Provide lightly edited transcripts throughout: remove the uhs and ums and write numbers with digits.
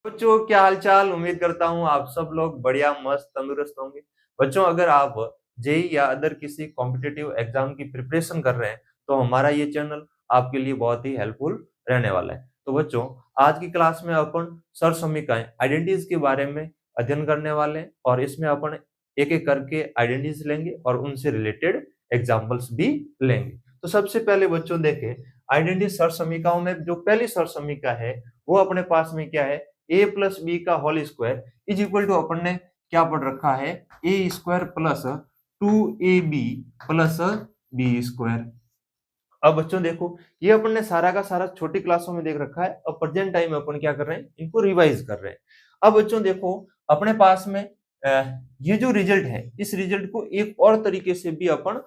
बच्चों क्या हाल चाल। उम्मीद करता हूँ आप सब लोग बढ़िया मस्त तंदुरुस्त होंगे। बच्चों अगर आप जेई या अदर किसी कॉम्पिटिटिव एग्जाम की प्रिपरेशन कर रहे हैं तो हमारा ये चैनल आपके लिए बहुत ही हेल्पफुल रहने वाला है। तो बच्चों आज की क्लास में अपन सरसमीकाएं आइडेंटिटीज के बारे में अध्ययन करने वाले हैं और इसमें अपन एक एक करके आइडेंटिटीज लेंगे और उनसे रिलेटेड एग्जाम्पल्स भी लेंगे। तो सबसे पहले बच्चों देखें आइडेंटिटी सरसमीकाओं में जो पहली सरसमीका है वो अपने पास में क्या है, ए प्लस बी का whole square is equal to अपन ने क्या पढ़ रखा है, a square plus 2ab plus B square. अब बच्चों देखो ये अपन ने सारा का सारा छोटी क्लासों में देख रखा है। अब प्रेजेंट टाइम में अपन क्या कर रहे हैं, इनको रिवाइज कर रहे हैं। अब बच्चों देखो अपने पास में ये जो रिजल्ट है इस रिजल्ट को एक और तरीके से भी अपन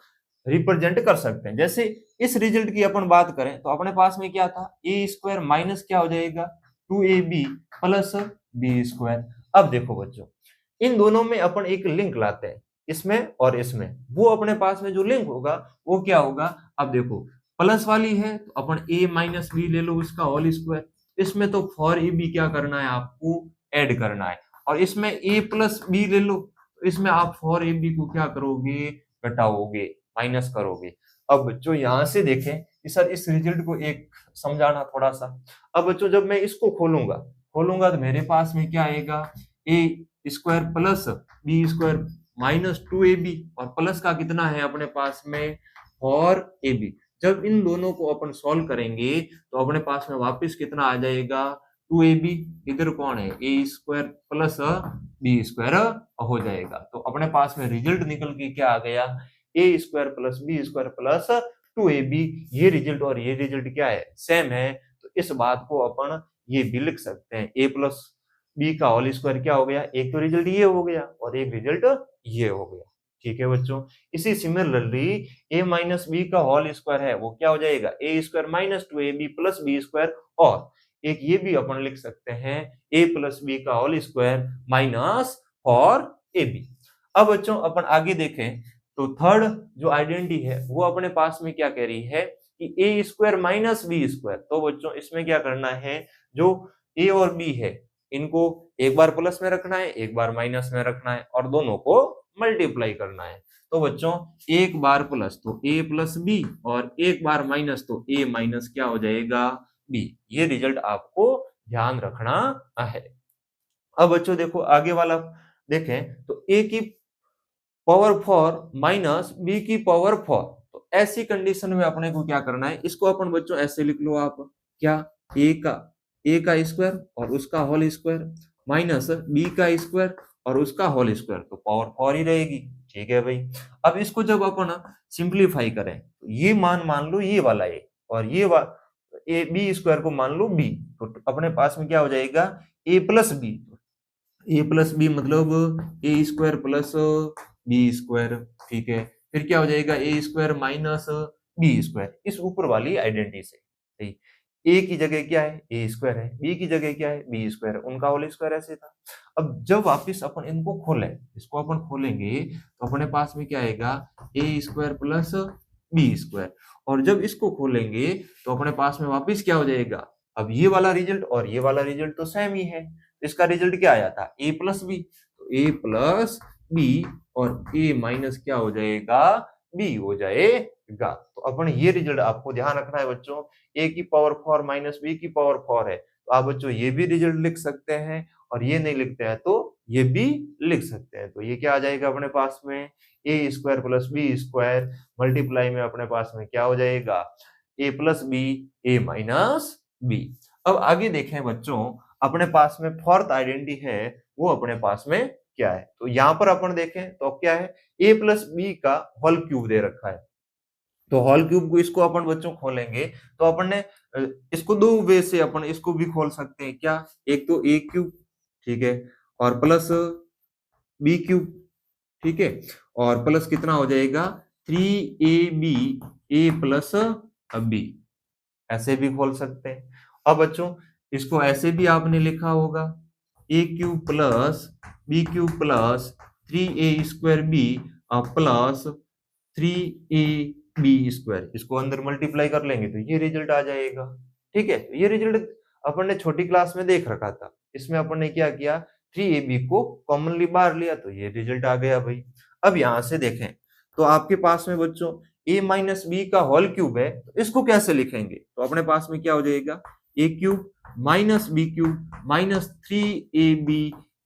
रिप्रेजेंट कर सकते हैं। जैसे इस रिजल्ट की अपन बात करें तो अपने पास में क्या था, ए स्क्वायर माइनस क्या हो जाएगा 2ab प्लस बी स्क्वायर। अब देखो बच्चों इन दोनों में अपन एक लिंक लाते हैं, इसमें और इसमें। वो अपने पास में जो लिंक होगा वो क्या होगा, अब देखो प्लस वाली है तो अपन ए माइनस बी ले लो उसका होल स्क्वायर। इसमें तो फॉर ए बी क्या करना है, आपको ऐड करना है। और इसमें ए प्लस बी ले लो तो इसमें आप फॉर ए बी को क्या करोगे, घटाओगे, माइनस करोगे। अब बच्चों यहां से देखें कि सर इस रिजल्ट को एक समझाना थोड़ा सा। अब बच्चों जब मैं इसको खोलूंगा खोलूंगा तो मेरे पास में क्या आएगा, a square plus B square minus 2ab और प्लस का कितना है अपने पास में फॉर ए बी। जब इन दोनों को अपन सॉल्व करेंगे तो अपने पास में वापस कितना आ जाएगा 2ab, इधर कौन है a square plus B square हो जाएगा। तो अपने पास में रिजल्ट निकल के क्या आ गया, a square plus B square plus 2ab। ये रिजल्ट और ये रिजल्ट क्या है, सेम है। तो इस बात को अपन ये भी लिख सकते हैं, ए प्लस बी का होल स्क्वायर क्या हो गया, एक तो रिजल्ट ये हो गया और एक रिजल्ट ये हो गया। ठीक है बच्चों, इसी सिमिलरली ए माइनस बी का होल स्क्वायर है वो क्या हो जाएगा, a square minus 2ab plus B square. और एक ये भी अपन लिख सकते हैं ए प्लस बी का whole square minus four a b. अब बच्चों अपन आगे देखें तो थर्ड जो आइडेंटिटी है वो अपने पास में क्या कह रही है कि ए स्क्वायर माइनस बी स्क्वायर। तो बच्चों इसमें क्या करना है, जो ए और बी है इनको एक बार प्लस में रखना है एक बार माइनस में रखना है और दोनों को मल्टीप्लाई करना है। तो बच्चों एक बार प्लस तो ए प्लस बी और एक बार माइनस तो ए माइनस क्या हो जाएगा बी। ये रिजल्ट आपको ध्यान रखना है। अब बच्चों देखो आगे वाला देखें तो ए की पावर 4 माइनस बी की पावर 4। तो ऐसी कंडीशन में अपने को क्या करना है, इसको अपन बच्चों ऐसे लिख लो आप, क्या ए का स्क्वायर और उसका होल स्क्वायर माइनस बी का स्क्वायर और उसका होल स्क्वायर, तो पावर 4 ही रहेगी। ठीक है भाई। अब इसको जब अपन सिंप्लीफाई करें तो ये मान लो ये वाला ए और ए बी स्क्वायर को मान लो बी, तो अपने पास में क्या हो जाएगा a plus b. A plus B मतलब ए स्क्वायर प्लस बी स्क्वायर। ठीक है, फिर क्या हो जाएगा a square minus B square इस ऊपर वाली आइडेंटिटी से। ठीक, ए की जगह क्या है ए स्क्वायर है, बी की जगह क्या है बी स्क्वायर है, उनका होल स्क्वायर ऐसे था। अब जब वापस अपन इनको खोलें, इसको अपन खोलेंगे तो अपने पास में क्या आएगा a square plus B square. और जब इसको खोलेंगे तो अपने पास में वापस क्या हो जाएगा, अब ये वाला रिजल्ट और ये वाला रिजल्ट तो सेम ही है। इसका रिजल्ट क्या आया था ए प्लस बी, तो ए प्लस बी और ए माइनस क्या हो जाएगा बी हो जाएगा। तो अपन ये रिजल्ट आपको ध्यान रखना है बच्चों, ए की पावर 4 माइनस बी की पावर 4 है तो आप बच्चों ये भी रिजल्ट लिख सकते हैं और ये नहीं लिखते हैं तो ये भी लिख सकते हैं। तो ये क्या आ जाएगा अपने पास में a square plus B square multiply में अपने पास में क्या हो जाएगा a plus b a minus b. अब आगे देखें बच्चों अपने पास में फोर्थ आइडेंटिटी है वो अपने पास में क्या है, तो यहां पर अपन देखें तो क्या है ए प्लस बी का होल क्यूब दे रखा है। तो होल क्यूब को इसको अपन बच्चों खोलेंगे तो अपन ने इसको दो वे से अपन इसको भी खोल सकते हैं, क्या, एक तो ए क्यूब, ठीक है, और प्लस बी क्यूब, ठीक है, और प्लस कितना हो जाएगा 3ab ए प्लस बी, ऐसे भी खोल सकते हैं। अब बच्चों इसको ऐसे भी आपने लिखा होगा a cube plus B cube plus 3a square b plus 3a b square, इसको अंदर मल्टीप्लाई कर लेंगे तो ये रिजल्ट आ जाएगा। ठीक है, ये रिजल्ट अपन ने छोटी क्लास में देख रखा था। इसमें अपन ने क्या किया, 3ab को कॉमनली बाहर लिया तो ये रिजल्ट आ गया भाई। अब यहां से देखें तो आपके पास में बच्चों a माइनस बी का होल क्यूब है, तो इसको कैसे लिखेंगे, तो अपने पास में क्या हो जाएगा, a cube minus B cube minus 3ab,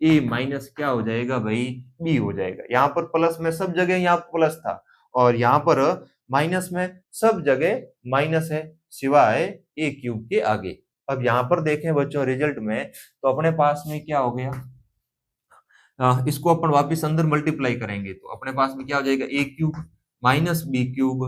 a minus क्या हो जाएगा भाई, b हो जाएगा। यहाँ पर प्लस में सब जगह यहाँ प्लस था और यहाँ पर माइनस में सब जगह माइनस है सिवाय a क्यूब के आगे। अब यहाँ पर देखें बच्चों रिजल्ट में तो अपने पास में क्या हो गया, इसको अपन वापस अंदर मल्टीप्लाई करेंगे तो अपने पास में क्या हो जाएगा, a cube minus B cube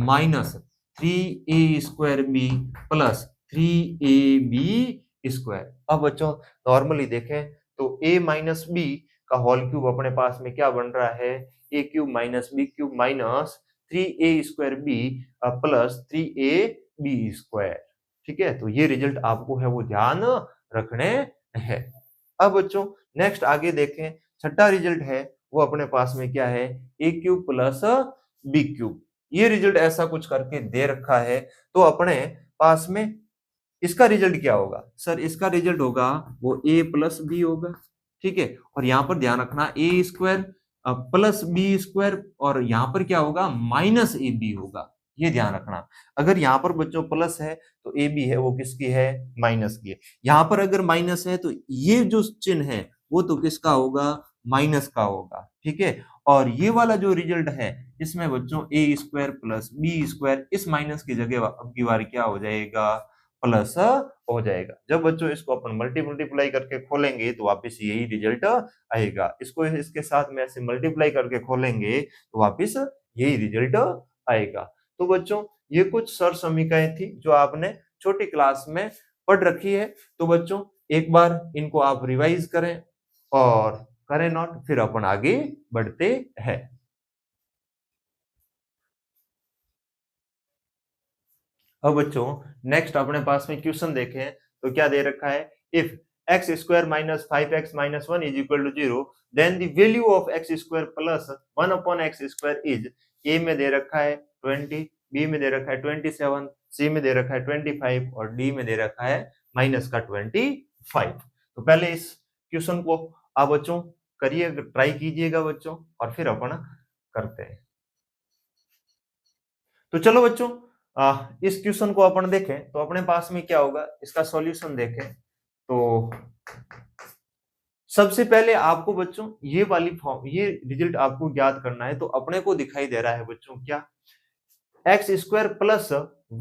minus 3a² b plus 3ab square. अब बच्चों नॉर्मली देखें तो a माइनस बी का होल क्यूब अपने पास में क्या बन रहा है, a cube minus B cube minus 3a² b plus 3ab square. ठीक है, तो ये रिजल्ट आपको है वो ध्यान रखने हैं। अब बच्चों नेक्स्ट आगे देखें, छठा रिजल्ट है वो अपने पास में क्या है, a cube plus B cube. ये रिजल्ट ऐसा कुछ करके दे रखा है, तो अपने पास में इसका रिजल्ट क्या होगा, सर इसका रिजल्ट होगा वो a प्लस बी होगा। ठीक है, और यहाँ पर ध्यान रखना a square plus B square और यहाँ पर क्या होगा माइनस ए बी होगा, ये ध्यान रखना। अगर यहाँ पर बच्चों प्लस है तो ए बी है वो किसकी है, माइनस की है। यहाँ पर अगर माइनस है तो ये जो चिन्ह है वो तो किसका होगा, माइनस का होगा। ठीक है, और ये वाला जो रिजल्ट है इसमें बच्चों a square plus B square, इस माइनस की जगह अब की बार क्या हो जाएगा, प्लस हो जाएगा। जब बच्चों इसको अपन मल्टीप्लाई करके खोलेंगे तो वापस यही रिजल्ट आएगा। इसको इसके साथ में ऐसे मल्टीप्लाई करके खोलेंगे तो वापस यही रिजल्ट आएगा। तो बच्चों ये कुछ सर समीकरणें थी जो आपने छोटी क्लास में पढ़ रखी है, तो बच्चों एक बार इनको आप रिवाइज करें और करें नोट, फिर अपन आगे बढ़ते हैं। अब बच्चों नेक्स्ट अपने पास में क्वेश्चन देखें तो क्या दे रखा है, if x square minus 5x minus 1 is equal to 0 then the value of x square plus 1 upon x square is, a में दे रखा है 20, b में दे रखा है 27, c में दे रखा है 25 और d में दे रखा है माइनस का 25। तो पहले इस क्वेश्चन को आप बच्चों करिए, ट्राई कीजिएगा बच्चों और फिर अपन करते हैं। तो चलो बच्चों इस क्वेश्चन को अपन देखें तो अपने पास में क्या होगा, इसका सॉल्यूशन देखें तो सबसे पहले आपको बच्चों ये वाली फॉर्म, ये रिजल्ट आपको ज्ञात करना है। तो अपने को दिखाई दे रहा है बच्चों क्या, X square plus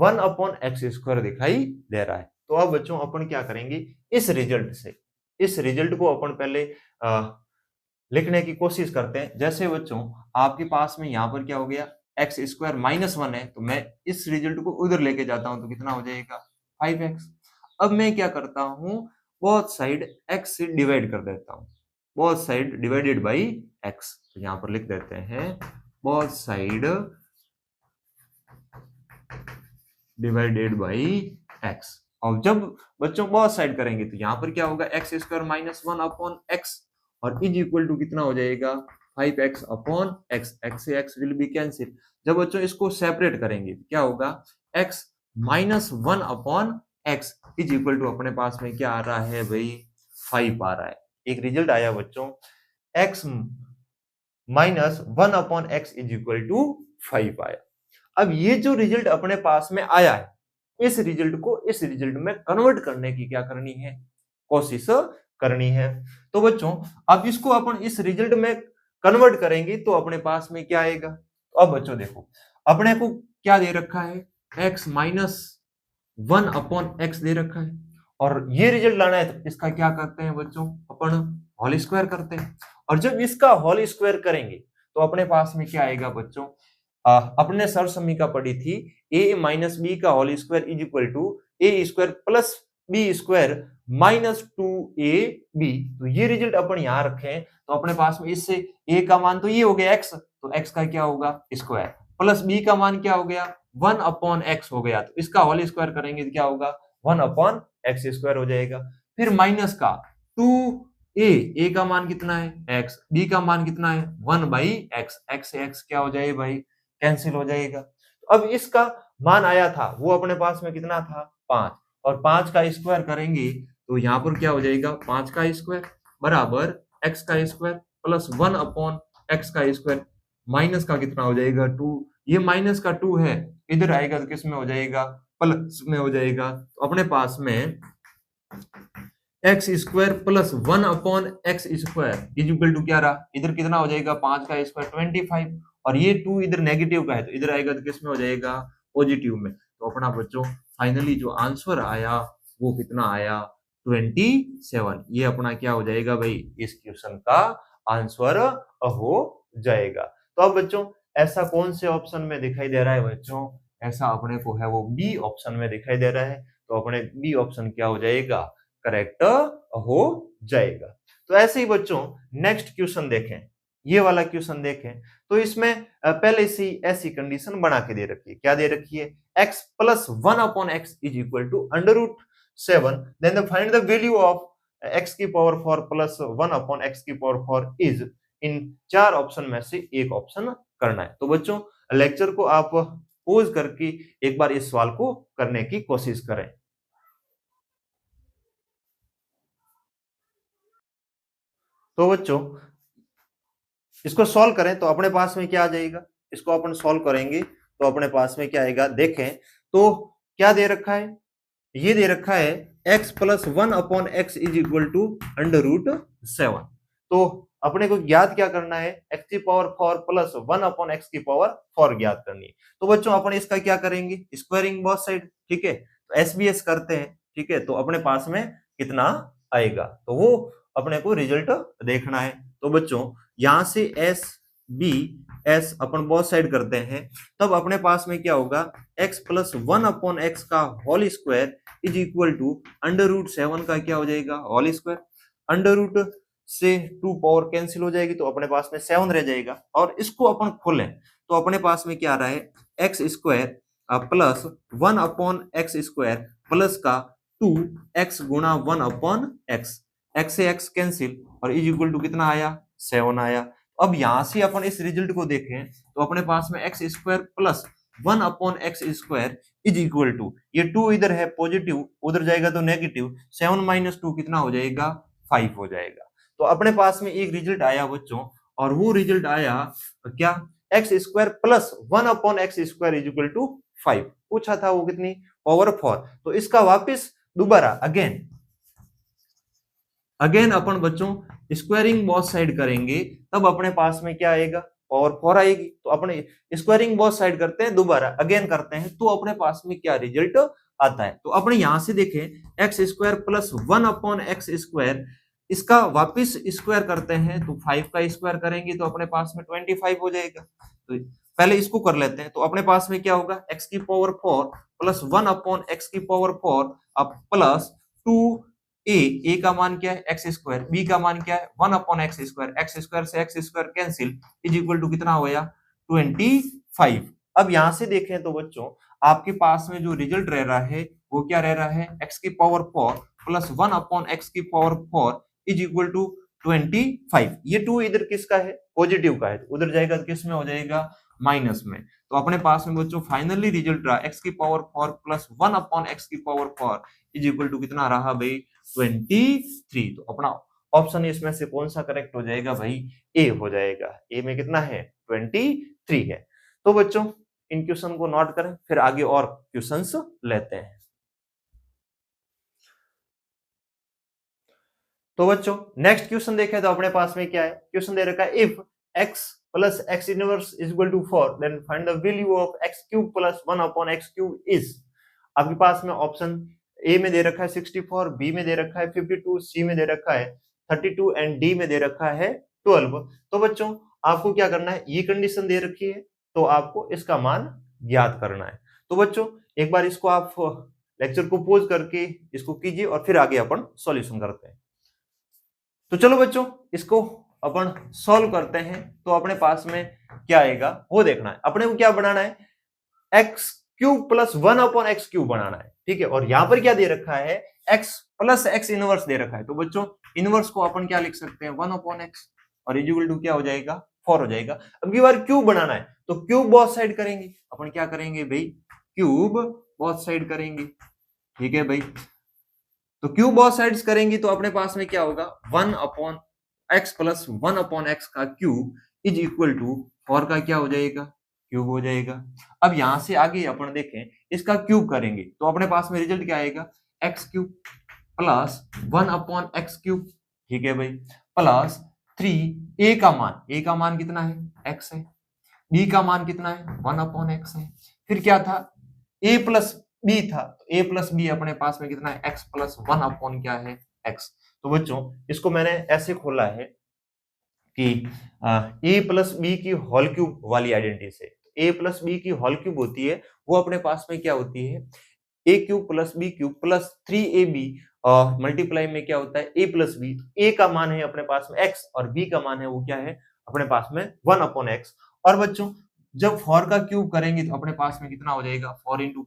1 upon X square दिखाई दे रहा है। तो अब बच्चों अपन क्या करेंगे, इस रिजल्ट से, इस रिजल्ट को अपन पहले लिखने की कोशिश करते हैं। जैसे बच्चों आपके पास में यहाँ पर क्या हो गया, एक्स स्क्वायर माइनस 1 है, तो मैं इस रिजल्ट को उधर लेके जाता हूं तो कितना हो जाएगा 5x। अब मैं क्या करता हूं, बोथ साइड x से डिवाइड कर देता हूं, both side divided by x। तो यहां पर लिख देते हैं both side divided by x। और जब बच्चों बोथ साइड करेंगे तो यहां पर क्या होगा, X square minus 1 upon x और इज इक्वल टू कितना हो जाएगा 5x अपॉन x, x से x विल बी कैंसिल। जब बच्चों इसको सेपरेट करेंगे तो क्या होगा, x minus 1 upon x is equal to अपने पास में क्या आ रहा है भाई 5 आ रहा है। एक रिजल्ट आया बच्चों x minus 1 upon x is equal to 5 आया। अब ये जो रिजल्ट अपने पास में आया है, इस रिजल्ट को इस रिजल्ट में कन्वर्ट करने की क्या करनी है, कोशिश करनी है। तो बच्चों अब इसको अपन इस रिजल्ट में कन्वर्ट करेंगे तो अपने पास में क्या आएगा। तो अब बच्चों देखो अपने को क्या दे रखा है, x माइनस 1 अपॉन x दे रखा है और ये रिजल्ट लाना है तो इसका क्या करते हैं बच्चों, अपन होल स्क्वायर करते हैं। और जब इसका होल स्क्वायर करेंगे तो अपने पास में क्या आएगा बच्चों, अपने सर समीका पढ़ी थी a माइनस बी का whole square is equal to a square plus B square minus 2ab। तो ये रिजल्ट अपन यहां रखें तो अपने पास में इससे a का मान तो ये हो गया x, तो x का क्या होगा स्क्वायर, प्लस b का मान क्या हो गया 1 अपॉन x हो गया, तो इसका होल स्क्वायर करेंगे तो क्या होगा 1 अपॉन x स्क्वायर हो जाएगा। फिर माइनस का 2a का मान कितना है x, b का मान कितना है 1 बाई x, x से x क्या हो जाएगा भाई कैंसिल हो जाएगा। तो अब इसका मान आया था वो अपने पास में कितना था 5 और 5 का स्क्वायर करेंगे तो यहाँ पर क्या हो जाएगा 5 का स्क्वायर बराबर x का स्क्वायर प्लस 1 अपॉन x का स्क्वायर माइनस का कितना हो जाएगा 2। ये माइनस का 2 है, इधर आएगा तो किस में हो जाएगा प्लस में हो जाएगा। तो अपने पास में X square plus 1 upon X square is equal to क्या रहा, इधर कितना हो जाएगा 5 का स्क्वायर 25 और ये 2 इधर नेगेटिव का है तो इधर आएगा तो किस में हो जाएगा पॉजिटिव में। तो अपना बच्चों फाइनली जो आंसर आया वो कितना आया 27। ये अपना क्या हो जाएगा भाई, इस क्वेश्चन का आंसर हो जाएगा। तो अब बच्चों ऐसा कौन से ऑप्शन में दिखाई दे रहा है बच्चों, ऐसा अपने को है वो बी ऑप्शन में दिखाई दे रहा है। तो अपने बी ऑप्शन क्या हो जाएगा करेक्ट हो जाएगा। तो ऐसे ही बच्चों नेक्स्ट क्वेश्चन देखें, ये वाला क्वेश्चन देखें तो इसमें पहले से ऐसी कंडीशन बना के दे रखी है, क्या दे रखी है x plus 1 upon x is equal to under root 7 then find the value of x की पावर 4 प्लस 1 अपॉन x की पावर 4 इज, इन 4 ऑप्शन में से एक ऑप्शन करना है। तो बच्चों लेक्चर को आप पॉज करके एक बार इस सवाल को करने की कोशिश करें। तो बच्चों इसको सॉल्व करें तो अपने पास में क्या आ जाएगा, इसको अपन सॉल्व करेंगे तो अपने पास में क्या आएगा देखें तो क्या दे रखा है, ये दे रखा है x plus 1 upon x is equal to under root 7। तो अपने को ज्ञात क्या करना है x की पावर 4 प्लस 1 अपॉन x की पावर 4 ज्ञात करनी है। तो बच्चों अपन इसका क्या करेंगे स्क्वायरिंग बोथ साइड, ठीक है तो SBS करते हैं, ठीक है तो अपने पास में कितना आएगा तो वो अपने को रिजल्ट देखना है। तो बच्चों यहां से एस बी एस अपन बोथ साइड करते हैं तब अपने पास में क्या होगा x प्लस 1 अपॉन x का whole square is equal to under root 7 का क्या हो जाएगा होल स्क्वायर, अंडर रूट से 2 पावर कैंसिल हो जाएगी तो अपने पास में 7 रह जाएगा। और इसको अपन खोलें तो अपने पास में क्या आ रहा है x square plus 1 upon X square plus का 2x गुणा 1 अपॉन एक्स, एक्स से एक्स कैंसिल और इज इक्वल टू कितना आया 7 आया। अब यहां से अपन इस रिजल्ट को देखें तो अपने पास में X square plus 1 upon X square is equal to, ये 2 इधर है पॉजिटिव उधर जाएगा तो नेगेटिव, 7 माइनस 2 कितना हो जाएगा 5 हो जाएगा। तो अपने पास में एक रिजल्ट आया बच्चों और वो रिजल्ट आया क्या X square plus 1 upon X square is equal to 5 पूछा था वो कितनी पावर 4। तो इसका वापस दोबारा अगेन अपन बच्चों स्क्वायरिंग बोथ साइड करेंगे तब अपने पास में क्या आएगा पावर 4 आएगी। तो अपने स्क्वायरिंग बोथ साइड करते हैं दोबारा अगेन करते हैं तो अपने पास में क्या रिजल्ट आता है। तो अपने यहां से देखें x square plus 1 upon X square, इसका वापिस स्क्वायर करते हैं तो 5 का स्क्वायर करेंगे तो अपने पास में 25 हो जाएगा। तो पहले इसको कर लेते हैं तो अपने पास में क्या होगा एक्स की पावर 4 प्लस 1 अपॉन एक्स की पावर 4 अब प्लस 2 ए का मान क्या है एक्स स्क्वायर, बी का मान क्या है 1 अपॉन एक्स स्क्वायर से X square cancel is equal to कितना हो गया 25। अब यहां से देखें तो बच्चों आपके पास में जो रिजल्ट रह रहा है वो क्या रह रहा है एक्स की पावर 4 प्लस 1 अपॉन एक्स की पावर 4 इज इक्वल टू 25। ये 2 इधर किसका है पॉजिटिव का है, उधर जाएगा तो किस में हो जाएगा माइनस में। तो अपने पास में बच्चों फाइनली रिजल्ट रहा एक्स की पावर 4 प्लस 1 अपॉन एक्स की पावर 4 इज इक्वल टू कितना रहा भाई 23। तो अपना ऑप्शन इसमें से कौन सा करेक्ट हो जाएगा भाई ए हो जाएगा, ए में कितना है 23 है। तो बच्चों इन क्वेश्चन को नोट करें फिर आगे और क्वेश्चंस लेते हैं। तो बच्चों नेक्स्ट क्वेश्चन देखें तो अपने पास में क्या है क्वेश्चन दे रखा है if x plus x inverse is equal to 4 then find the value of x cube plus 1 upon x cube is. आपके पास में ऑप्शन ए में दे रखा है 64, बी में दे रखा है 52, सी में दे रखा है 32 एंड डी में दे रखा है 12। तो बच्चों आपको क्या करना है ये कंडीशन दे रखी है तो आपको इसका मान ज्ञात करना है। तो बच्चों एक बार इसको आप लेक्चर को पॉज करके इसको कीजिए और फिर आगे अपन सॉल्यूशन करते हैं। तो चलो बच्चों इसको अपन सॉल्व करते हैं तो अपने पास में क्या आएगा वो देखना है। अपने को क्या बनाना है x cube plus 1 upon x cube बनाना है, ठीक है। और यहां पर क्या दे रखा है एक्स प्लस एक्स इनवर्स दे रखा है। तो बच्चों इनवर्स को अपन क्या लिख सकते हैं 1 अपॉन एक्स और इक्वल टू क्या हो जाएगा 4 हो जाएगा। अब की बार क्यूब बनाना है तो क्यूब बोथ साइड करेंगे, अपन क्या करेंगे भाई क्यूब बोथ साइड करेंगे, ठीक है भाई। तो क्यूब बोथ साइड्स करेंगे तो अपने पास में क्या होगा 1/x प्लस 1/x का क्यूब इज इक्वल टू 4 का क्या हो जाएगा क्यूब हो जाएगा। अब यहां से आगे अपन देखें इसका क्यूब करेंगे तो अपने पास में रिजल्ट क्या आएगा x cube plus 1/x cube, ठीक है भाई, प्लस 3 ए का मान कितना है x है, बी का मान कितना है 1/x है, फिर क्या था a प्लस बी था, तो a प्लस बी अपने पास में कितना है x प्लस 1 क्या है x। तो बच्चों इसको मैंने ऐसे खोला है कि a प्लस बी की होल क्यूब वाली आइडेंटिटी से a प्लस बी की होल क्यूब होती है वो अपने पास में क्या होती है a cube plus B cube plus 3ab multiply में क्या होता है a प्लस बी, a का मान है अपने पास में x और b का मान है वो क्या है अपने पास में 1/x। और बच्चों जब 4 का क्यूब करेंगे तो अपने पास में कितना हो जाएगा 4 इंटू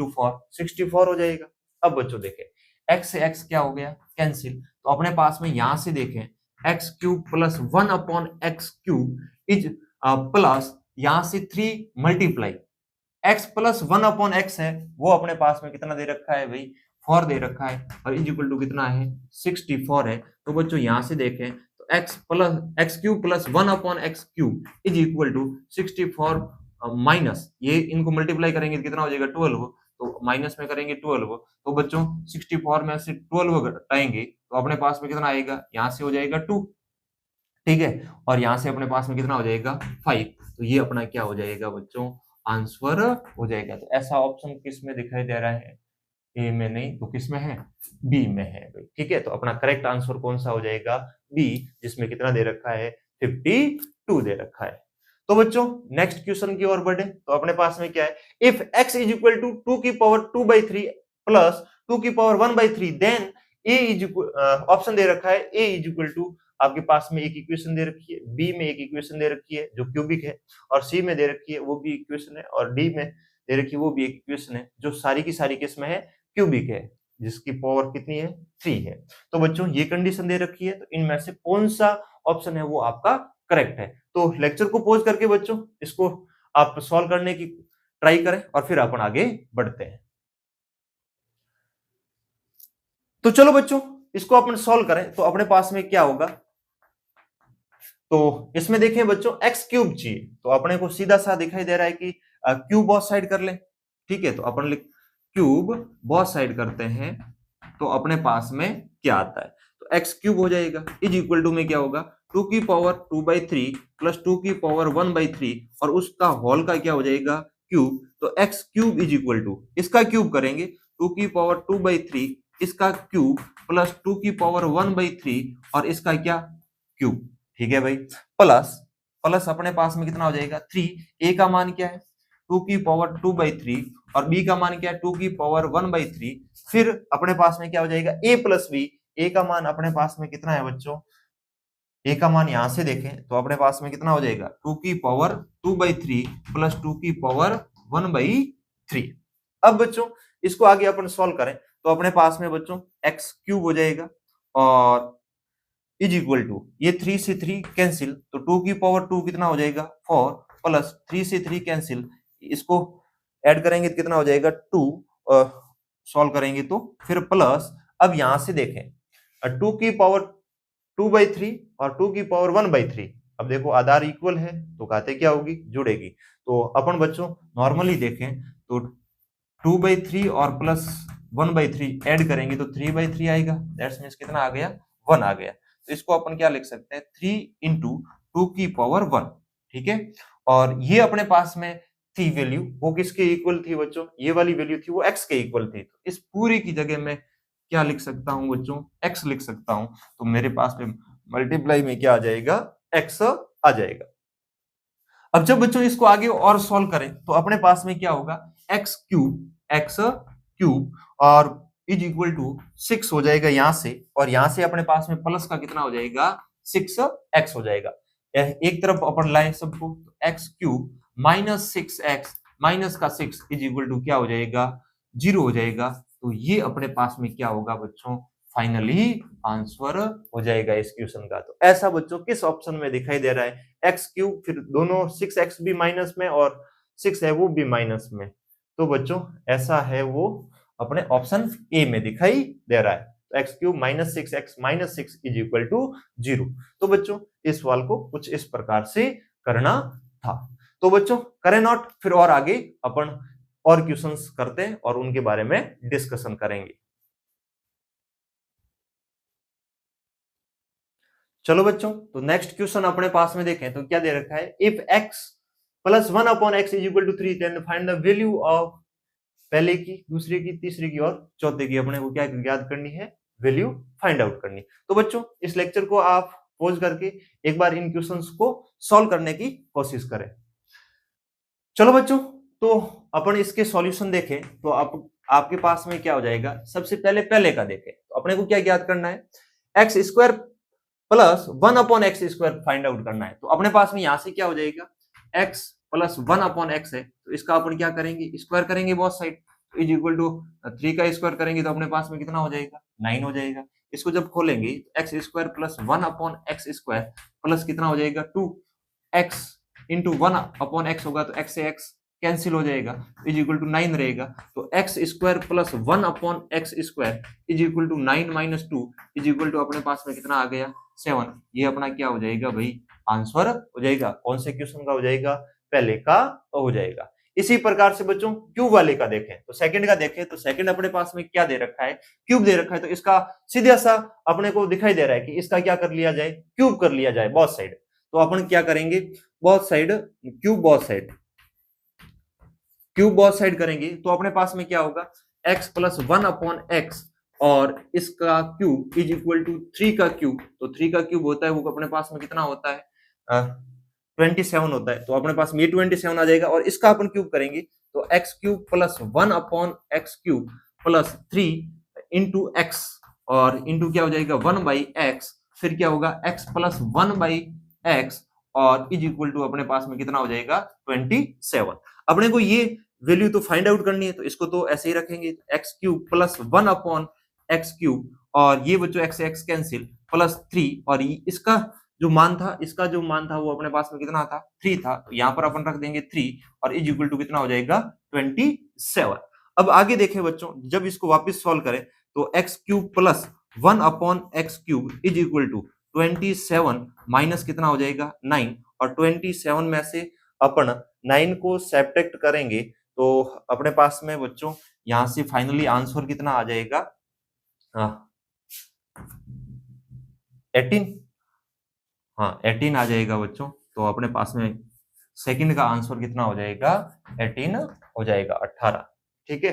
4 64 हो जाएगा। अब बच्चों देखें x से x क्या हो गया कैंसिल, तो अपने पास में यहां से देखें x cube plus 1/x cube is plus यहां से 3 मल्टीप्लाई x प्लस 1/x है वो अपने पास में कितना दे रखा है भाई 4 दे रखा है और इज इक्वल टू कितना है 64 है। तो बच्चों यहां से देखें तो x cube plus 1/x cube is equal to 64 minus ये इनको मल्टीप्लाई करेंगे तो कितना हो जाएगा 12, तो माइनस में करेंगे 12, तो बच्चों 64 में से 12 घटाएंगे तो अपने पास में कितना आएगा यहाँ से हो जाएगा 2, ठीक है, और यहाँ से अपने पास में कितना हो जाएगा 5, तो ये अपना क्या हो जाएगा बच्चों आंसर हो जाएगा। तो ऐसा ऑप्शन किस में दिखाई दे रहा है ए में नहीं तो किस में है बी में है भाई, ठीक है। तो अपना करेक्ट आंसर कौन सा हो जाएगा बी, जिसमें कितना दे रखा है 52 दे रखा है। तो बच्चों नेक्स्ट क्वेश्चन की ओर बढ़े तो अपने पास में क्या है if x is equal to 2 की पावर 2/3 प्लस 2 की power 1/3 then a is option दे रखा है a इज इक्वल टू आपके पास में एक इक्वेशन दे रखी है, बी में एक इक्वेशन दे रखी है जो क्यूबिक है और सी में दे रखी है वो भी इक्वेशन है और डी में दे रखी है वो भी एक इक्वेशन है जो सारी की सारी किस में है क्यूबिक है जिसकी पावर कितनी है 3 है। तो बच्चों ये कंडीशन दे रखी है तो इनमें से कौन सा ऑप्शन है वो आपका करेक्ट है। तो लेक्चर को पॉज करके बच्चों इसको आप सॉल्व करने की ट्राई करें और फिर अपन आगे बढ़ते हैं। तो चलो बच्चों इसको अपन सॉल्व करें तो अपने पास में क्या होगा, तो इसमें देखें बच्चों एक्स क्यूब चाहिए तो अपने को सीधा सा दिखाई दे रहा है कि क्यूब बोथ साइड कर ले, ठीक है, तो अपन लिख क्यूब बोथ साइड करते हैं तो अपने पास में क्या आता है तो एक्स क्यूब हो जाएगा इज इक्वल टू में क्या होगा 2 की पावर 2/3 प्लस 2 की पावर 1/3 और उसका होल का क्या हो जाएगा क्यूब, तो X cube is equal to इसका क्यूब करेंगे 2 की पावर 2/3 इसका क्यूब प्लस 2 की पावर 1/3 और इसका क्या क्यूब, ठीक है भाई, प्लस प्लस अपने पास में कितना हो जाएगा 3, ए का मान क्या है 2 की पावर 2/3 और बी का मान क्या है 2 की पावर 1/3, फिर अपने पास में क्या हो जाएगा a प्लस बी, ए का मान अपने पास में कितना है बच्चों, ए का मान यहां से देखें तो अपने पास में कितना हो जाएगा 2 की पावर 2/3 प्लस 2 की पावर 1/3। अब बच्चों इसको आगे अपन सॉल्व करें तो अपने पास में बच्चों एक्स क्यूब हो जाएगा और इज इक्वल टू ये 3 से 3 कैंसिल तो 2 की पावर 2 कितना हो जाएगा 4 प्लस 3 से 3 कैंसिल, इसको ऐड करेंगे तो कितना हो जाएगा 2, सॉल्व करेंगे तो फिर प्लस अब यहां से देखें 2 की पावर 2/3 और 2 की पावर 1/3, अब देखो आधार इक्वल है तो घाते क्या होगी जुड़ेगी, तो अपन बच्चों नॉर्मली देखें तो 2/3 और प्लस 1/3 ऐड करेंगे तो 3/3 आएगा, दैट्स मींस कितना आ गया 1 आ गया। तो इसको अपन क्या लिख सकते हैं 3 इंटू 2 की पावर 1, ठीक है, और ये अपने पास में थी वैल्यू वो किसके इक्वल थी बच्चों, ये वाली वैल्यू थी वो x के इक्वल थी, तो इस पूरी की जगह में क्या लिख सकता हूं बच्चों x लिख सकता हूं, तो मेरे पास में मल्टीप्लाई में क्या आ जाएगा x आ जाएगा। अब जब बच्चों इसको आगे और सॉल्व करें तो अपने पास में क्या होगा एक्स क्यूब और इज इक्वल टू 6 हो जाएगा यहां से और यहां से अपने पास में प्लस का कितना हो जाएगा 6x हो जाएगा, एक तरफ अपन लाए सबको x cube minus 6x minus का 6 इज इक्वल टू क्या हो जाएगा 0 हो जाएगा, तो ये अपने पास में क्या होगा बच्चों फाइनली आंसर हो जाएगा इस क्वेश्चन का। तो ऐसा बच्चों किस ऑप्शन में दिखाई दे रहा है एक्स क्यूब फिर दोनों 6x भी माइनस में और 6 है वो भी माइनस में, तो बच्चों ऐसा है वो अपने ऑप्शन ए में दिखाई दे रहा है। तो X cube minus six X minus six is equal to 0। तो बच्चों इस सवाल को कुछ इस प्रकार से करना था। तो बच्चों करें नोट, फिर और आगे अपन और क्वेश्चंस करते हैं और उनके बारे में डिस्कशन करेंगे। चलो बच्चों, तो नेक्स्ट क्वेश्चन अपने पास में देखें तो क्या दे रखा है, if x plus 1 upon X is equal to 3 then find the value of पहले की, दूसरे की, तीसरे की और चौथे की। अपने को क्या याद करनी है, वैल्यू फाइंड आउट करनी। तो बच्चों इस लेक्चर को आप पॉज करके एक बार इन क्वेश्चंस को सॉल्व करने की कोशिश करें। चलो बच्चों, तो अपन इसके सॉल्यूशन देखें तो आपके पास में क्या हो जाएगा, सबसे पहले का देखें तो अपने को क्या याद करना है, x square plus 1 upon X square find out करना है। तो अपने पास में यहां से क्या हो जाएगा, x प्लस 1 अपॉन एक्स है, तो इसका अपन क्या करेंगे, स्क्वायर करेंगे both side, is equal to 3 का स्क्वायर करेंगे तो अपने पास में कितना हो जाएगा, 9 हो जाएगा। इसको जब खोलेंगे तो X square plus 1 upon X square plus कितना हो जाएगा, 2x इंटू 1 अपॉन एक्स होगा तो x से x कैंसिल हो जाएगा, इज इक्वल टू 9 रहेगा। तो X square plus 1 upon X square is equal to 9 minus 2 is equal to अपने पास में कितना आ गया, 7। ये अपना क्या हो जाएगा भाई, आंसर हो जाएगा। कौन से क्वेश्चन का हो जाएगा, पहले का हो जाएगा। इसी प्रकार से बच्चों क्यूब वाले का देखें तो सेकंड का देखें तो सेकंड अपने पास में क्या दे रखा है, क्यूब दे रखा है। तो इसका सीधा सा अपने को दिखाई दे रहा है कि इसका क्या कर लिया जाए, क्यूब कर लिया जाए बोथ साइड। तो अपन क्या करेंगे, both side cube, cube both side करेंगे तो अपने पास में क्या होगा, x प्लस 1 अपॉन एक्स और इसका क्यूब इज इक्वल टू 3 का क्यूब। तो 3 का क्यूब होता है वो अपने पास में कितना होता है, 27 होता है। तो अपने पास में 27 आ जाएगा और इसका अपन क्यूब करेंगे तो X cube plus 1 upon x cube plus 3 into x और इंटू क्या हो जाएगा 1 बाई एक्स, फिर क्या होगा x प्लस 1 बाई एक्स और इज इक्वल टू अपने पास में कितना हो जाएगा 27। अपने को ये वैल्यू तो फाइंड आउट करनी है तो इसको तो ऐसे ही रखेंगे, x cube plus 1 upon x cube और ये बच्चों एक्स एक्स कैंसिल प्लस 3 और इसका जो मान था, इसका जो मान था वो अपने पास में कितना था, 3 था। तो यहाँ पर अपन रख देंगे 3 और इज इक्वल टू कितना हो जाएगा 27। अब आगे देखें बच्चों, जब इसको वापस सॉल्व करें तो X cube plus 1 upon x cube is equal to 27 minus कितना हो जाएगा 9 और 27 में से अपन 9 को सब्ट्रैक्ट करेंगे तो अपने पास में बच्चों यहां से फाइनली आंसर कितना आ जाएगा, 18, हाँ 18 आ जाएगा बच्चों। तो अपने पास में सेकंड का आंसर कितना हो जाएगा, 18 हो जाएगा, 18। ठीक है,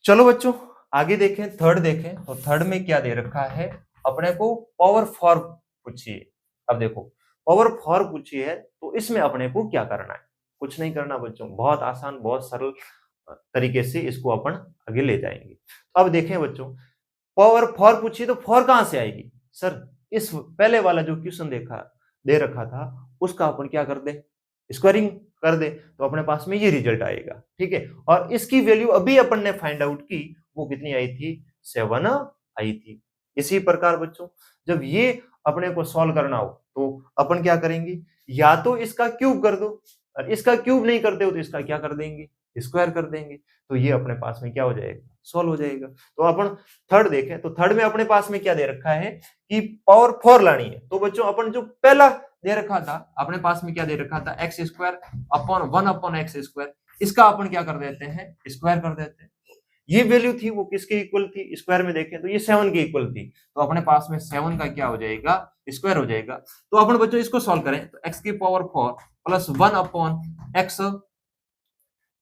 चलो बच्चों आगे देखें, थर्ड देखें तो थर्ड में क्या दे रखा है, अपने को पावर 4 पूछिए। अब देखो पावर 4 पूछिए है तो इसमें अपने को क्या करना है, कुछ नहीं करना बच्चों, बहुत आसान बहुत सरल तरीके से इसको अपन आगे ले जाएंगे। अब देखें बच्चों पावर 4 पूछिए तो 4 कहां से आएगी, सर इस पहले वाला जो क्वेश्चन दे रखा था उसका अपन क्या कर दे, स्क्वायरिंग कर दे तो अपने पास में ये रिजल्ट आएगा। ठीक है, और इसकी वैल्यू अभी अपन ने फाइंड आउट की वो कितनी आई थी, 7 आई थी। इसी प्रकार बच्चों जब ये अपने को सॉल्व करना हो तो अपन क्या करेंगे, या तो इसका क्यूब कर दो और इसका क्यूब नहीं करते हो तो इसका क्या कर देंगे, स्क्वायर कर देंगे। तो ये अपने पास में क्या हो जाएगा, सॉल्व हो जाएगा। तो अपन थर्ड देखें तो थर्ड में अपने पास में क्या दे रखा है कि पावर 4 लानी है। तो बच्चों अपन जो पहला दे रखा था अपने पास में क्या दे रखा था, x square upon 1 upon X square, इसका अपन क्या कर देते हैं, स्क्वायर कर देते हैं। ये वैल्यू थी वो किसके इक्वल थी, स्क्वायर में देखें तो ये 7 के इक्वल थी। तो अपने पास में 7 का क्या हो जाएगा, स्क्वायर हो जाएगा। तो अपन बच्चों इसको सॉल्व करें तो x की power 4 plus 1 upon X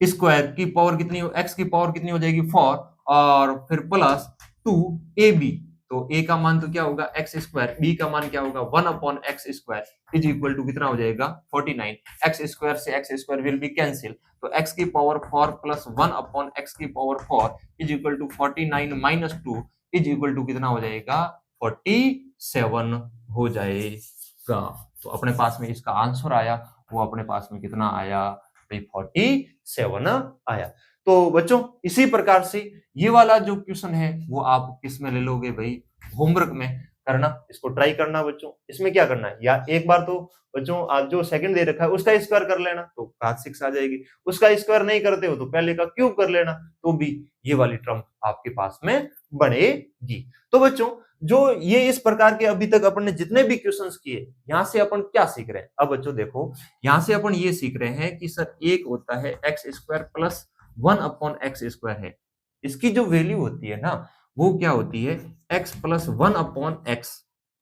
square की पावर कितनी, x की पावर कितनी हो जाएगी 4 और फिर प्लस 2ab। तो a का मान तो क्या होगा एक्स स्क्वायर, b का मान क्या होगा 1 upon X square is equal to कितना हो जाएगा 49। एक्स स्क्वायर से X square will be cancel तो x की पावर 4 प्लस 1 अपॉन एक्स की power 4 is equal to 49 minus 2 is equal to कितना हो जाएगा 47 हो जाएगा। तो अपने पास में इसका आंसर आया वो अपने पास में कितना आया भाई 47 आया। तो बच्चों इसी प्रकार से ये वाला जो क्वेश्चन है वो आप किस में ले लोगे भाई, होमवर्क में करना, इसको ट्राई करना बच्चों। इसमें क्या करना है, या एक बार तो बच्चों आप जो सेकंड दे रखा है उसका स्क्वायर कर लेना तो घात 6 आ जाएगी। उसका स्क्वायर नहीं करते हो तो पहले का क्यूब कर लेना, तो भी ये वाली टर्म आपके पास में बनेगी। तो बच्चों जो ये इस प्रकार के अभी तक अपन ने जितने भी क्वेश्चंस किए, यहां से अपन क्या सीख रहे हैं। अब बच्चों देखो, यहां से अपन ये सीख रहे हैं कि सर एक होता है एक्स स्क्वायर प्लस 1/x² है, इसकी जो वैल्यू होती है ना वो क्या होती है x प्लस 1/x,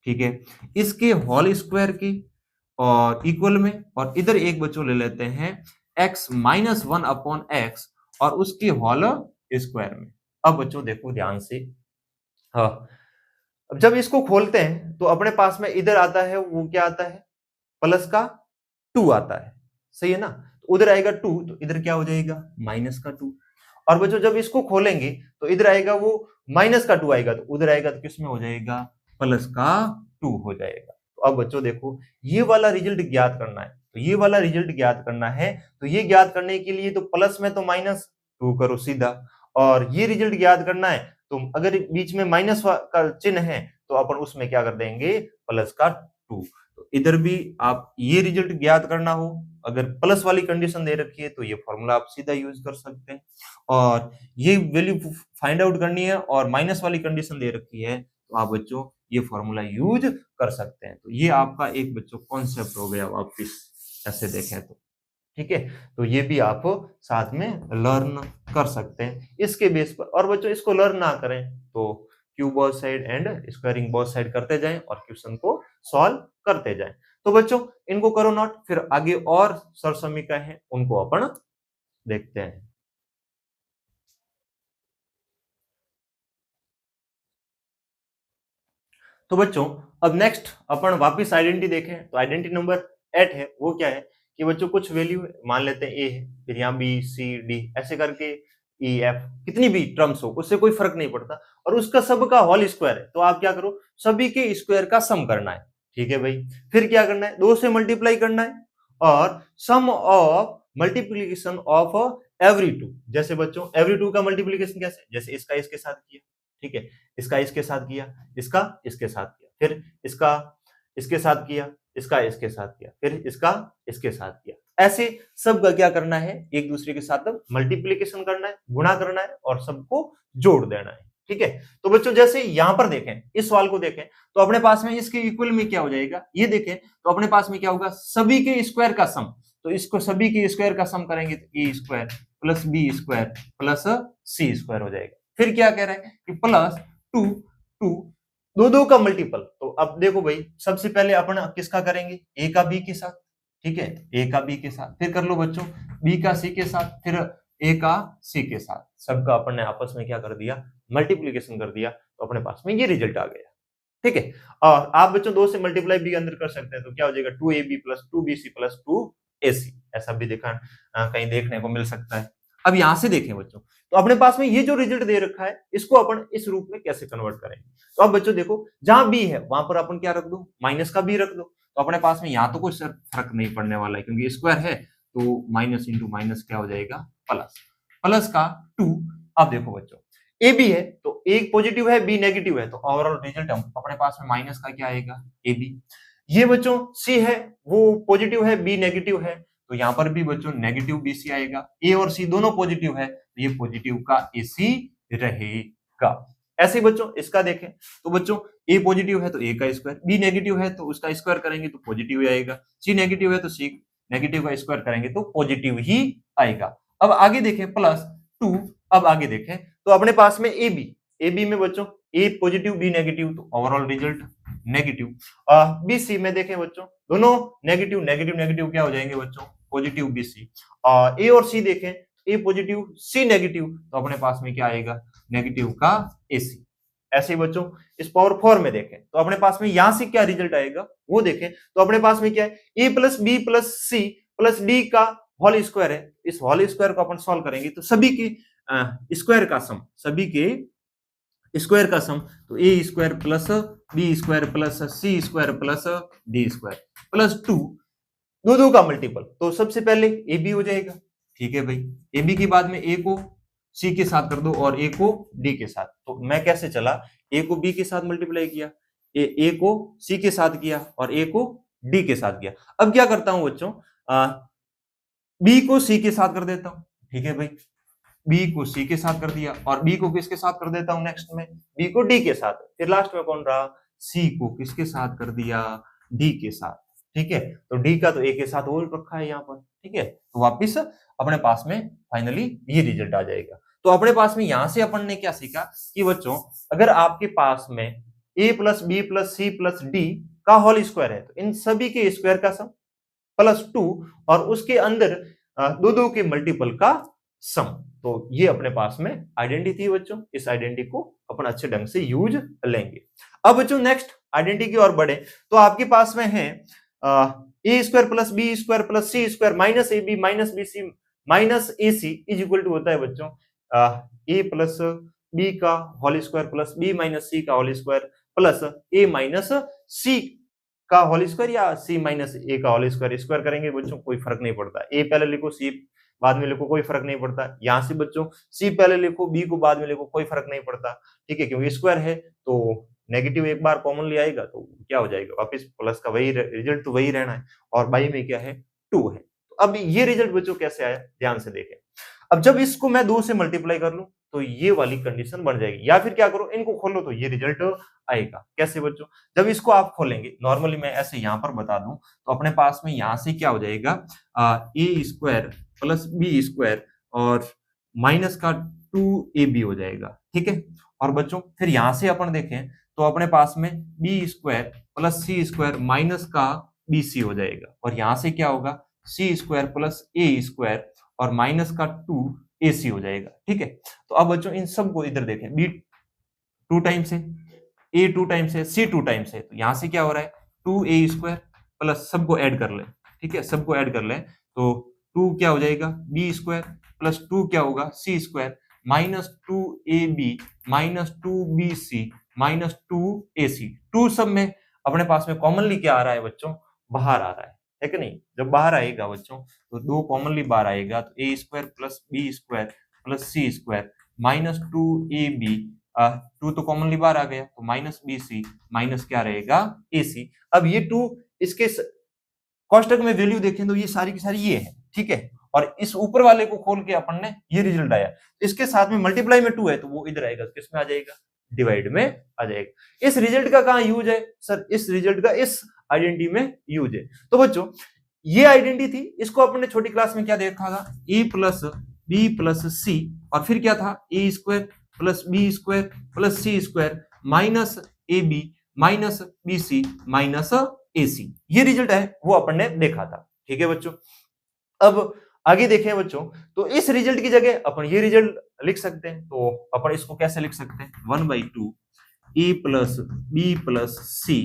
ठीक है, इसके होल स्क्वायर की और इक्वल में, और इधर एक बच्चों ले लेते हैं x माइनस 1/x और उसके होल स्क्वायर में। अब बच्चों देखो ध्यान से, हाँ, अब जब इसको खोलते हैं तो अपने पास में इधर आता है, वो क्या आता है, प्लस का 2 आता है, सही है ना। तो उधर आएगा 2 तो इधर क्या हो जाएगा, माइनस का 2। और बच्चों जब इसको खोलेंगे तो इधर आएगा वो माइनस का 2 आएगा, तो उधर आएगा तो किसमें हो जाएगा, प्लस का 2 हो जाएगा। तो अब बच्चों देखो ये वाला रिजल्ट ज्ञात करना है, तो ये वाला रिजल्ट ज्ञात करना है, तो ये ज्ञात करने के लिए तो प्लस में तो माइनस 2 करो सीधा, और ये रिजल्ट ज्ञात करना है तो अगर बीच में माइनस का चिन्ह है तो अपन उसमें क्या कर देंगे, प्लस का 2। तो इधर भी आप ये रिजल्ट ज्ञात करना हो, अगर प्लस वाली कंडीशन दे रखी है तो ये फॉर्मूला आप सीधा यूज कर सकते हैं, और ये वैल्यू फाइंड आउट करनी है और माइनस वाली कंडीशन दे रखी है तो आप बच्चों ये फॉर्मूला यूज कर सकते हैं। तो ये आपका एक बच्चों कॉन्सेप्ट हो गया वापिस ऐसे देखें तो, ठीक है। तो ये भी आप साथ में लर्न कर सकते हैं इसके बेस पर। और बच्चों इसको लर्न ना करें तो cube both side and squaring both side करते जाएं और क्वेश्चन को सॉल्व करते जाएं। तो बच्चों इनको करो नोट, फिर आगे और सरसमीका है उनको अपन देखते हैं। तो बच्चों अब नेक्स्ट अपन वापस आइडेंटिटी देखें, तो आइडेंटिटी नंबर 8 है, वो क्या है कि बच्चों कुछ वैल्यू मान लेते हैं ए है, फिर यहाँ बी सी डी ऐसे करके ई एफ कितनी भी टर्म्स हो उससे कोई फर्क नहीं पड़ता, और उसका सबका होल स्क्वायर है, तो आप क्या करो सभी के स्क्वायर का सम करना है, ठीक है भाई। फिर क्या करना है, 2 से मल्टीप्लाई करना है और सम ऑफ मल्टीप्लीकेशन ऑफ एवरी 2। जैसे बच्चों एवरी 2 का मल्टीप्लीकेशन कैसे, जैसे इसका इसके साथ किया, ठीक है, इसका इसके साथ किया, इसका इसके साथ किया, फिर इसका इसके साथ किया, इसका इसके साथ किया, फिर इसका इसके साथ किया, ऐसे सब का क्या करना है, एक दूसरे के साथ मल्टीप्लीकेशन करना है, गुणा करना है और सबको जोड़ देना है, ठीक है। तो बच्चों जैसे यहां पर देखें, इस सवाल को देखें तो अपने पास में इसके इक्वल में क्या हो जाएगा, ये देखें तो अपने पास में क्या होगा, सभी के स्क्वायर का सम, तो इसको सभी के स्क्वायर का सम करेंगे तो a square plus B square plus C square हो जाएगा। फिर क्या कह रहा है कि प्लस 2 2 दो का मल्टीपल, तो अब देखो भाई सबसे पहले अपन किसका करेंगे, ए का बी के साथ, ठीक है, ए का बी के साथ, फिर कर लो बच्चों बी का सी के साथ, फिर ए का सी के साथ, सबका अपन ने आपस में क्या कर दिया, मल्टीप्लीकेशन कर दिया, तो अपने पास में ये रिजल्ट आ गया, ठीक है। और आप बच्चों 2 से मल्टीप्लाई बी अंदर कर सकते हैं, तो क्या हो जाएगा 2ab plus 2bc plus 2ac, ऐसा भी देखा कहीं देखने को मिल सकता है। अब यहां से देखें बच्चों, तो अपने पास में ये जो रिजल्ट दे रखा है इसको अपन इस रूप में कैसे कन्वर्ट करेंगे, तो अब बच्चों देखो जहां बी है वहां पर अपन क्या रख दो, माइनस का बी रख दो, तो अपने पास में यहाँ तो कोई फर्क नहीं पड़ने वाला है क्योंकि स्क्वायर है, तो माइनस इंटू माइनस क्या हो जाएगा प्लस, प्लस का 2। अब देखो बच्चों ए बी है तो एक पॉजिटिव है बी नेगेटिव है, तो ओवरऑल रिजल्ट अपने पास में माइनस का क्या आएगा ए बी। ये बच्चों सी है वो पॉजिटिव है बी नेगेटिव है, तो यहाँ पर भी बच्चों नेगेटिव बी सी आएगा, ए और सी दोनों पॉजिटिव है तो ये पॉजिटिव का ए सी रहेगा। ऐसे बच्चों इसका देखें तो बच्चों ए पॉजिटिव है तो ए का स्क्वायर, बी नेगेटिव है तो उसका स्क्वायर करेंगे तो पॉजिटिव ही आएगा, सी नेगेटिव है तो सी नेगेटिव का स्क्वायर करेंगे तो पॉजिटिव ही आएगा। अब आगे देखें प्लस 2, अब आगे देखें तो अपने पास में ए बी में बच्चों ए पॉजिटिव बी नेगेटिव, तो overall result negative. B C में देखें बच्चों दोनों नेगेटिव नेगेटिव नेगेटिव क्या हो जाएंगे बच्चों पॉजिटिव बी सी। ए और सी देखें ए पॉजिटिव सी नेगेटिव, तो अपने पास में क्या आएगा नेगेटिव का ए सी। ऐसे ही बच्चों इस पावर 4 में देखें तो अपने पास में यहां से क्या रिजल्ट आएगा वो देखें, तो अपने पास में क्या है a plus B plus C plus d का होल स्क्वायर है, इस होल स्क्वायर को अपन सॉल्व करेंगे तो सभी के स्क्वायर का सम, सभी के स्क्वायर का सम, तो a square plus B square plus C square plus d square plus 2 दो का मल्टीपल, तो सबसे पहले ए बी हो जाएगा, ठीक है भाई। ए बी के बाद में ए को सी के साथ कर दो और ए को डी के साथ, तो मैं कैसे चला ए को बी के साथ मल्टीप्लाई किया, ए को सी के साथ किया और ए को डी के साथ किया। अब क्या करता हूं बच्चों, बी को सी के साथ कर देता हूं, ठीक है भाई, बी को सी के साथ कर दिया और बी को किसके साथ कर देता हूं नेक्स्ट में, बी को डी के साथ, फिर लास्ट में कौन रहा, सी को किसके साथ कर दिया, डी के साथ, ठीक है। तो डी का तो ए के साथ हो रखा है यहाँ पर, ठीक है। तो वापिस अपने पास में फाइनली ये रिजल्ट आ जाएगा। तो अपने पास में यहां से अपन ने क्या सीखा कि बच्चों अगर आपके पास में a plus B plus C plus d का होल स्क्वायर है तो इन सभी के स्क्वायर का सम प्लस 2 और उसके अंदर दो दो के मल्टीपल का सम। तो ये अपने पास में आइडेंटिटी थी बच्चों, इस आइडेंटिटी को अपन अच्छे ढंग से यूज लेंगे। अब बच्चों नेक्स्ट आइडेंटिटी की ओर बढ़े तो आपके पास में है a square plus B square plus C square minus a b minus b c minus a c is equal to होता है बच्चों ए प्लस बी का whole square plus b minus c का whole square plus a minus c का whole square या सी minus ए का whole square. Square करेंगे बच्चों कोई फर्क नहीं पड़ता, ए पहले लिखो सी बाद में लिखो कोई फर्क नहीं पड़ता, यहां से बच्चों सी पहले लिखो बी को बाद में लिखो कोई फर्क नहीं पड़ता, ठीक है, क्योंकि स्क्वायर है तो नेगेटिव एक बार कॉमनली आएगा तो क्या हो जाएगा वापस प्लस का वही रिजल्ट तो वही रहना है और बाई में क्या है 2 है। तो अब ये रिजल्ट बच्चों कैसे आया ध्यान से देखें। अब जब इसको मैं 2 से मल्टीप्लाई कर लूं तो ये वाली कंडीशन बन जाएगी, या फिर क्या करो इनको खोलो तो ये रिजल्ट आएगा। कैसे बच्चों, जब इसको आप खोलेंगे नॉर्मली मैं ऐसे यहां पर बता दूं तो अपने पास में यहां से क्या हो जाएगा a square plus B square और माइनस का 2ab हो जाएगा, ठीक है। और बच्चों फिर यहां से अपन देखें तो अपने पास में बी स्क्वायर प्लस सी स्क्वायर माइनस का बी सी हो जाएगा और यहां से क्या होगा c square plus A square और माइनस का 2ac हो जाएगा, ठीक है। तो अब बच्चों इन सब को इधर देखें, बी 2 टाइम्स है, ए 2 टाइम्स है, सी 2 टाइम्स है, तो यहां से क्या हो रहा है 2a स्क्वायर प्लस सबको ऐड कर ले, ठीक है, सबको ऐड कर ले तो 2 क्या हो जाएगा बी स्क्वायर प्लस 2 क्या होगा c square minus 2ab minus 2bc minus 2ac। 2 सब में अपने पास में कॉमनली क्या आ रहा है बच्चों, बाहर आ रहा है कि नहीं। जब बाहर आएगा बच्चों तो 2 कॉमनली बाहर आएगा तो a square plus B square plus C square minus 2ab 2 तो कॉमनली बाहर आ गया तो माइनस bc माइनस क्या रहेगा ac। अब ये 2 इसके कोष्टक में वैल्यू देखें तो ये सारी की सारी ये है, ठीक है, और इस ऊपर वाले को खोल के अपन ने ये रिजल्ट आया, इसके साथ में मल्टीप्लाई में 2 है तो वो इधर आएगा, किस में आ जाएगा डिवाइड में आ जाएगा। इस रिजल्ट का कहां यूज है सर, इस रिजल्ट का इस आइडेंटिटी में यूज है। तो बच्चों ये आइडेंटिटी थी, इसको अपन ने छोटी क्लास में क्या देखा था a plus B plus c और फिर क्या था a square plus B square plus C square minus a b minus b c minus AC, ये रिजल्ट है वो अपन ने देखा था, ठीक है बच्चों। अब आगे देखें बच्चों तो इस रिजल्ट की जगह अपन ये रिजल्ट लिख सकते हैं, तो अपन इसको कैसे लिख सकते हैं 1/2 ए प्लस बी प्लस सी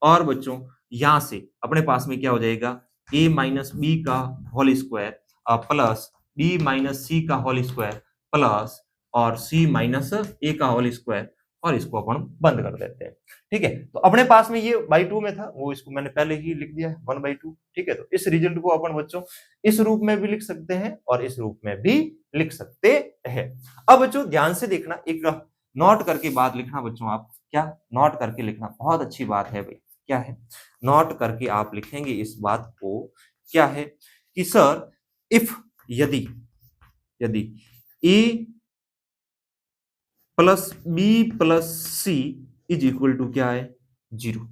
और बच्चों यहां से अपने पास में क्या हो जाएगा ए माइनस बी का whole square plus b minus c का होल स्क्वायर प्लस और सी माइनस ए का होल स्क्वायर और इसको अपन बंद कर देते हैं, ठीक है। तो अपने पास में ये बाई 2 में था वो इसको मैंने पहले ही लिख दिया है 1/2, ठीक है। तो इस रिजल्ट को अपन बच्चों इस रूप में भी लिख सकते हैं और इस रूप में भी लिख सकते हैं। अब बच्चों ध्यान से देखना, एक नोट करके बात लिखना बच्चों, आप क्या नोट करके लिखना, बहुत अच्छी बात है भाई, क्या है नोट करके आप लिखेंगे इस बात को, क्या है कि सर इफ यदि a plus B plus C is equal to क्या है 0।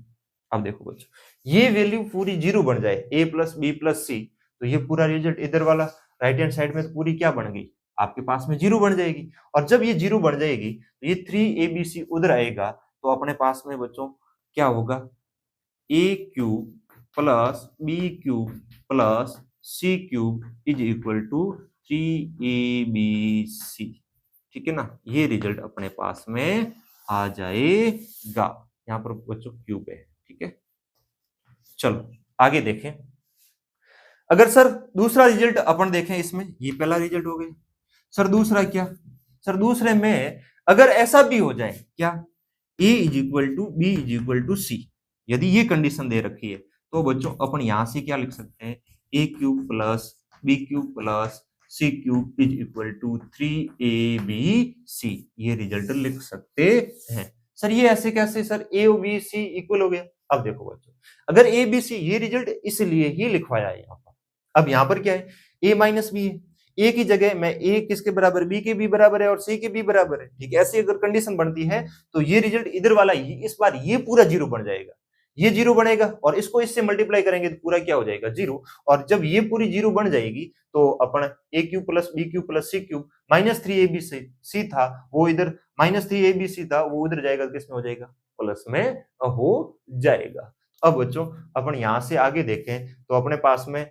अब देखो बच्चों ये वैल्यू पूरी 0 बन जाए ए प्लस बी प्लस सी तो ये पूरा रिजल्ट इधर वाला राइट हैंड साइड में तो पूरी क्या बन गई आपके पास में 0 बन जाएगी, और जब ये 0 बन जाएगी तो ये 3abc उधर आएगा तो अपने पास में बच्चों क्या होगा a cube plus B cube plus C cube is equal to 3abc, ठीक है ना। ये रिजल्ट अपने पास में आ जाएगा, यहां पर बच्चों क्यूब है, ठीक है। चलो आगे देखें, अगर सर दूसरा रिजल्ट अपन देखें इसमें, ये पहला रिजल्ट हो गया सर, दूसरा क्या सर, दूसरे में अगर ऐसा भी हो जाए क्या a is equal to b is equal to c, यदि ये कंडीशन दे रखी है तो बच्चों अपन यहां से क्या लिख सकते हैं a cube plus B cube plus C cube is equal to 3abc, ये रिजल्ट लिख सकते हैं। सर ये ऐसे कैसे सर, ए और बी सी इक्वल हो गया। अब देखो बच्चों, अगर ए बी सी ये रिजल्ट इसलिए ही लिखवाया है यहाँ पर। अब यहाँ पर क्या है, ए माइनस बी है, ए की जगह मैं ए किसके बराबर, बी के बी बराबर है और सी के बी बराबर है, ठीक है। ऐसी अगर कंडीशन बनती है तो ये रिजल्ट इधर वाला इस बार ये पूरा जीरो बन जाएगा, ये जीरो बनेगा और इसको इससे मल्टीप्लाई करेंगे तो पूरा क्या हो जाएगा, जीरो। और जब ये पूरी जीरो बन जाएगी तो अपन a cube plus B cube plus C cube minus three a b c था वो इधर minus three a b c था वो उधर जाएगा, किसमें हो जाएगा, प्लस में हो जाएगा। अब बच्चों अपन यहां से आगे देखें तो अपने पास में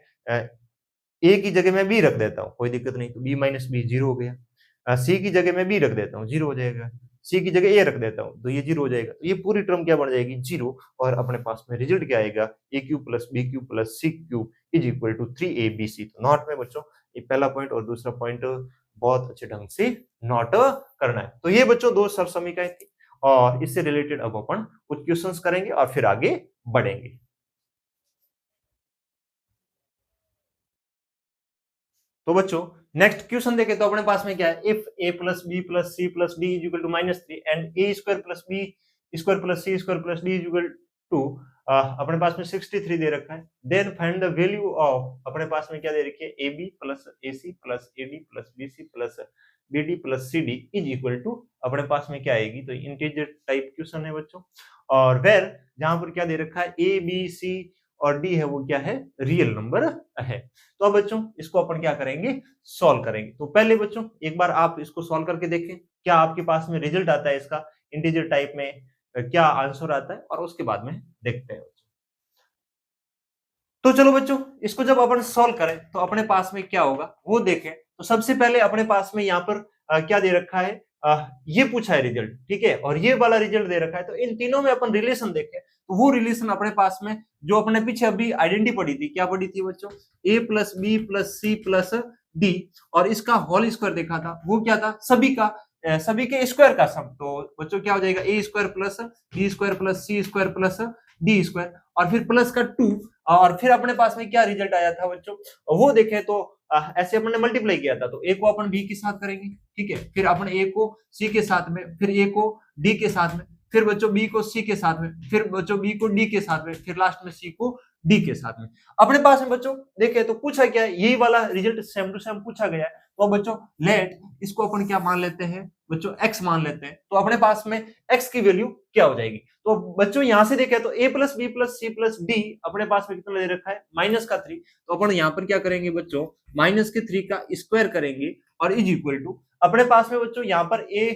ए की जगह मैं बी रख देता हूँ, कोई दिक्कत नहीं, तो बी माइनस बी जीरो हो गया। सी की जगह मैं बी रख देता हूँ, जीरो हो जाएगा। सी की जगह ए रख देता हूँ तो ये जीरो हो जाएगा, तो ये पूरी टर्म क्या बन जाएगी, जीरो। और अपने पास में रिजल्ट क्या आएगा, a cube plus B cube plus C cube is equal to 3ab। तो नॉट में बच्चों ये पहला पॉइंट और दूसरा पॉइंट बहुत अच्छे ढंग से नोट करना है। तो ये बच्चों दो सर समीकरण थी और इससे रिलेटेड अब अपन कुछ क्वेश्चंस करेंगे और फिर आगे बढ़ेंगे। तो बच्चों नेक्स्ट क्वेश्चन देखें तो अपने पास में क्या है, if A plus B plus C plus D is equal to minus three and A square plus B square plus C square plus D is equal to, अपने पास में 63 दे रखा है, then find the value of, अपने पास में क्या दे रखी है, A B plus A C plus A D plus B C plus B D plus C D is equal to, अपने पास में क्या आएगी, तो इंटीजर टाइप क्वेश्चन है बच्चों। और वेर जहां पर क्या दे रखा है, ए बी सी और डी है वो क्या है, रियल नंबर है। तो अब बच्चों इसको अपन क्या करेंगे, सॉल्व करेंगे। तो पहले बच्चों एक बार आप इसको सॉल्व करके देखें क्या आपके पास में रिजल्ट आता है इसका, इंटीजर टाइप में क्या आंसर आता है, और उसके बाद में देखते हैं। तो चलो बच्चों इसको जब अपन सॉल्व करें तो अपने पास में क्या होगा वो देखें। तो सबसे पहले अपने पास में यहाँ पर क्या दे रखा है, ये पूछा है रिजल्ट, ठीक है, और ये वाला रिजल्ट दे रखा है। तो इन तीनों में अपन रिलेशन देखें तो वो रिलेशन अपने पास में जो अपने पीछे अभी आइडेंटिटी पड़ी थी, क्या पड़ी थी बच्चों, a plus B plus C plus d, और इसका होल स्क्वायर देखा था, वो क्या था, सभी के स्क्वायर का सम। तो बच्चों क्या हो जाएगा, a square plus B square plus C square plus d square, और फिर प्लस का 2, और फिर अपने पास में क्या रिजल्ट आया था बच्चों, वो देखें तो ऐसे अपन ने मल्टीप्लाई किया था, तो ए को अपन बी के साथ करेंगे, ठीक है, फिर अपन ए को सी के साथ में, फिर ए को डी के साथ में, फिर बच्चों बी को सी के साथ में, फिर बच्चों बी को डी के साथ में, फिर लास्ट में सी को डी के साथ में। अपने पास में बच्चों देखे तो पूछा क्या है, यही वाला रिजल्ट सेम टू सेम पूछा गया है। तो बच्चों लेट इसको अपन क्या मान लेते हैं बच्चों, x मान लेते हैं। तो अपने पास में x की वैल्यू क्या हो जाएगी, तो बच्चों यहां से देखें तो a plus B plus C plus D अपने पास में कितना दे रखा है, माइनस का 3। तो अपन यहाँ पर क्या करेंगे बच्चों, माइनस के 3 का स्क्वायर करेंगे और इज इक्वल टू, अपने पास में बच्चों यहाँ पर a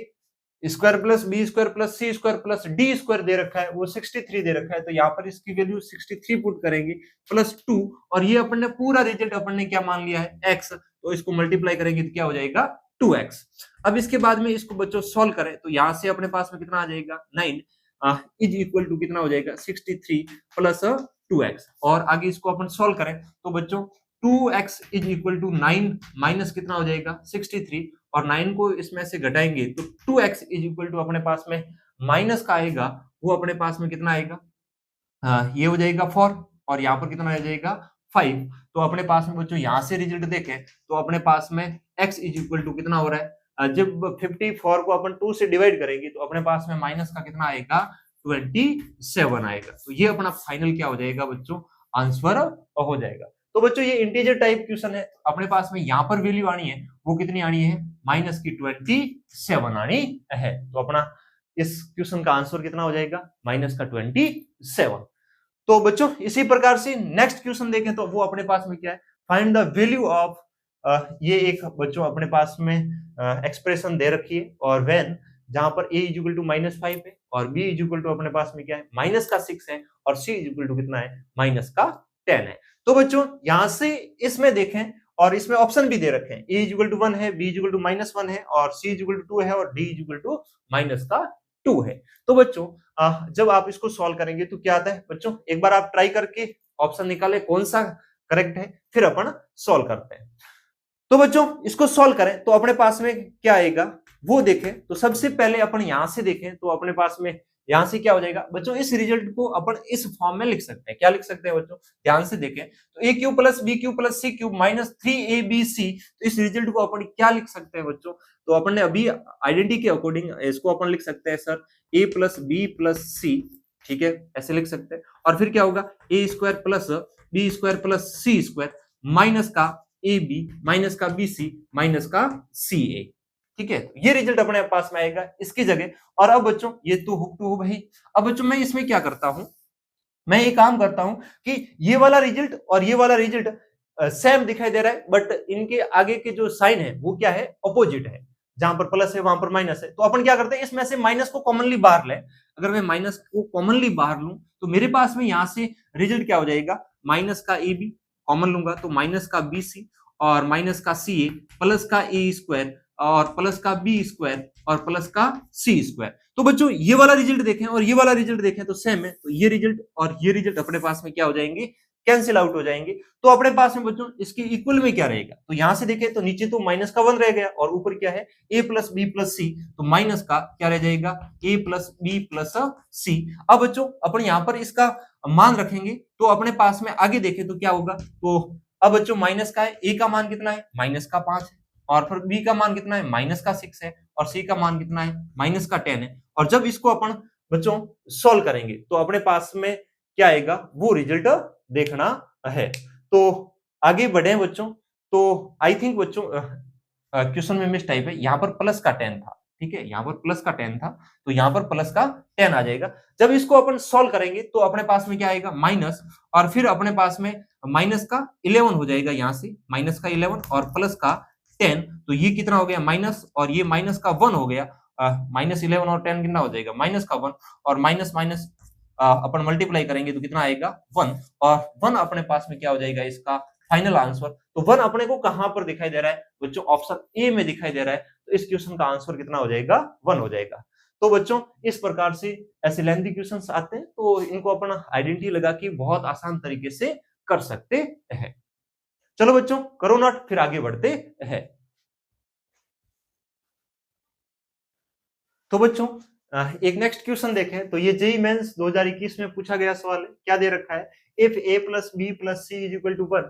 square plus B square plus C square plus d square दे रखा है, वो 63 दे रखा है। तो यहाँ पर इसकी वैल्यू 63 पुट करेंगे प्लस 2, और ये अपन ने पूरा रिजल्ट अपन ने क्या मान लिया है, x, तो इसको मल्टीप्लाई करेंगे तो क्या हो जाएगा, 2x। अब इसके बाद में इसको बच्चों सॉल्व करें तो यहां से अपने पास में कितना आ जाएगा, 9 इज इक्वल टू कितना हो जाएगा, 63 प्लस 2x। और आगे इसको अपन सॉल्व करें तो बच्चों 2x is equal to 9 minus कितना हो जाएगा, 63, और 9 को इसमें से घटाएंगे तो 2x इज इक्वल टू अपने पास में माइनस का आएगा, वो अपने पास में कितना आएगा, ये हो जाएगा 4, और यहाँ पर कितना आ जाएगा 5। तो अपने पास में बच्चों यहाँ से रिजल्ट देखें तो अपने पास में x इज इक्वल टू कितना हो रहा है, जब 54 को अपन 2 से डिवाइड करेंगे तो अपने पास में माइनस का कितना आएगा, 27 आएगा। तो ये अपना फाइनल क्या हो जाएगा बच्चों, आंसर हो जाएगा। तो बच्चों ये इंटीजर टाइप क्वेश्चन है, अपने पास में यहाँ पर वैल्यू आनी है, वो कितनी आनी है, माइनस की 27 आनी है। तो अपना इस क्वेश्चन का आंसर कितना हो जाएगा, माइनस का 27। तो बच्चों इसी प्रकार से नेक्स्ट क्वेश्चन देखें तो वो अपने पास में क्या है, फाइंड द वैल्यू ऑफ, ये एक बच्चों अपने पास में एक्सप्रेशन दे रखी है, और व्हेन जहां पर a इक्वल टू -5 है और b इक्वल टू अपने पास में क्या है, माइनस का 6 है, और c इक्वल टू कितना है, माइनस का 10 है। तो बच्चों यहां से इसमें देखें और इसमें ऑप्शन भी दे रखे हैं, a इक्वल टू 1 है, b इक्वल टू -1 है, और c इक्वल टू 2 है, और d इक्वल टू माइनस का 2 है। तो बच्चों जब आप इसको सॉल्व करेंगे तो क्या आता है बच्चों, एक बार आप ट्राई करके ऑप्शन निकाले कौन सा करेक्ट है, फिर अपन सॉल्व करते हैं। तो बच्चों इसको सॉल्व करें तो अपने पास में क्या आएगा वो देखें। तो सबसे पहले अपन यहां से देखें तो अपने पास में यहां से क्या हो जाएगा बच्चों, इस रिजल्ट को अपन इस फॉर्म में लिख सकते हैं। क्या लिख सकते हैं बच्चों, ध्यान से देखें तो a cube plus B cube plus C cube minus 3abc, तो इस रिजल्ट को अपन क्या लिख सकते हैं बच्चों, तो अपन ने अभी आइडेंटिटी के अकॉर्डिंग इसको अपन लिख सकते हैं sir a plus B plus c, ठीक है, ऐसे लिख सकते हैं। और फिर क्या होगा a square plus B square plus C square minus का ए बी माइनस का बी सी माइनस का सी ए, ठीक है, ये रिजल्ट अपने पास में आएगा इसकी जगह। और अब बच्चों ये तो हुक टू भाई, अब बच्चों मैं इसमें क्या करता हूं, मैं ये काम करता हूं कि ये वाला रिजल्ट और ये वाला रिजल्ट सेम दिखाई दे रहा है, बट इनके आगे के जो साइन है वो क्या है, अपोजिट है, जहां पर प्लस है वहां पर माइनस है। तो अपन क्या करते हैं, इसमें से माइनस को कॉमनली बाहर लें। अगर मैं माइनस को कॉमनली बाहर लूं तो मेरे पास में यहां से रिजल्ट क्या हो जाएगा, माइनस का ए बी कॉमन लूंगा तो माइनस का बी सी और माइनस का सी ए प्लस का ए स्क्वायर और प्लस का बी स्क्वायर और प्लस का सी स्क्वायर। तो बच्चों ये वाला रिजल्ट देखें और ये वाला रिजल्ट देखें तो सेम है, तो ये रिजल्ट और ये रिजल्ट अपने पास में क्या हो जाएंगे, कैंसिल आउट हो जाएंगे। तो अपने पास में बच्चों इसके इक्वल में क्या रहेगा, तो यहां से देखें तो नीचे तो माइनस का 1 रह गया और ऊपर क्या है a प्लस बी प्लस सी, तो माइनस का क्या रह जाएगा a प्लस बी प्लस सी। अब बच्चों अपन यहां पर इसका मान रखेंगे तो अपने पास में आगे देखें तो क्या होगा, तो अब बच्चों माइनस का है, a का मान कितना है, माइनस का 5 है, और फिर b का मान कितना है, माइनस का 6 है, और c का मान कितना है, माइनस का 10 है। और जब इसको अपन बच्चों सॉल्व करेंगे तो अपने पास में क्या आएगा, वो रिजल्ट देखना है। तो आगे बढ़े बच्चों, तो आई थिंक बच्चों क्वेश्चन में मिस टाइप है, यहाँ पर प्लस का 10 था, ठीक है, यहाँ पर प्लस का 10 था तो यहाँ पर प्लस का 10 आ जाएगा। जब इसको अपन सॉल्व करेंगे तो अपने पास में क्या आएगा, माइनस, और फिर अपने पास में माइनस का 11 हो जाएगा, यहाँ से माइनस का 11 और प्लस का 10, तो ये कितना हो गया माइनस, और ये माइनस का 1 हो गया, माइनस 11 और 10 कितना हो जाएगा, माइनस का 1, और माइनस माइनस अपन मल्टीप्लाई करेंगे तो कितना आएगा 1, और 1 अपने पास में क्या हो जाएगा इसका फाइनल आंसर। तो 1 अपने को कहां पर दिखाई दे रहा है बच्चों, ऑप्शन ए में दिखाई दे रहा है, तो इस क्वेश्चन का आंसर कितना हो जाएगा, 1 हो जाएगा। तो बच्चों इस प्रकार से ऐसे लेंथी क्वेश्चंस आते हैं, तो इनको अपन आइडेंटिटी लगा के बहुत आसान तरीके से कर सकते हैं। चलो बच्चों करो नोट, फिर आगे बढ़ते हैं। तो बच्चों एक नेक्स्ट क्वेश्चन देखें, तो ये जेईई मेंस 2021 में पूछा गया सवाल है। क्या दे रखा है, if a plus B plus C is equal to 1,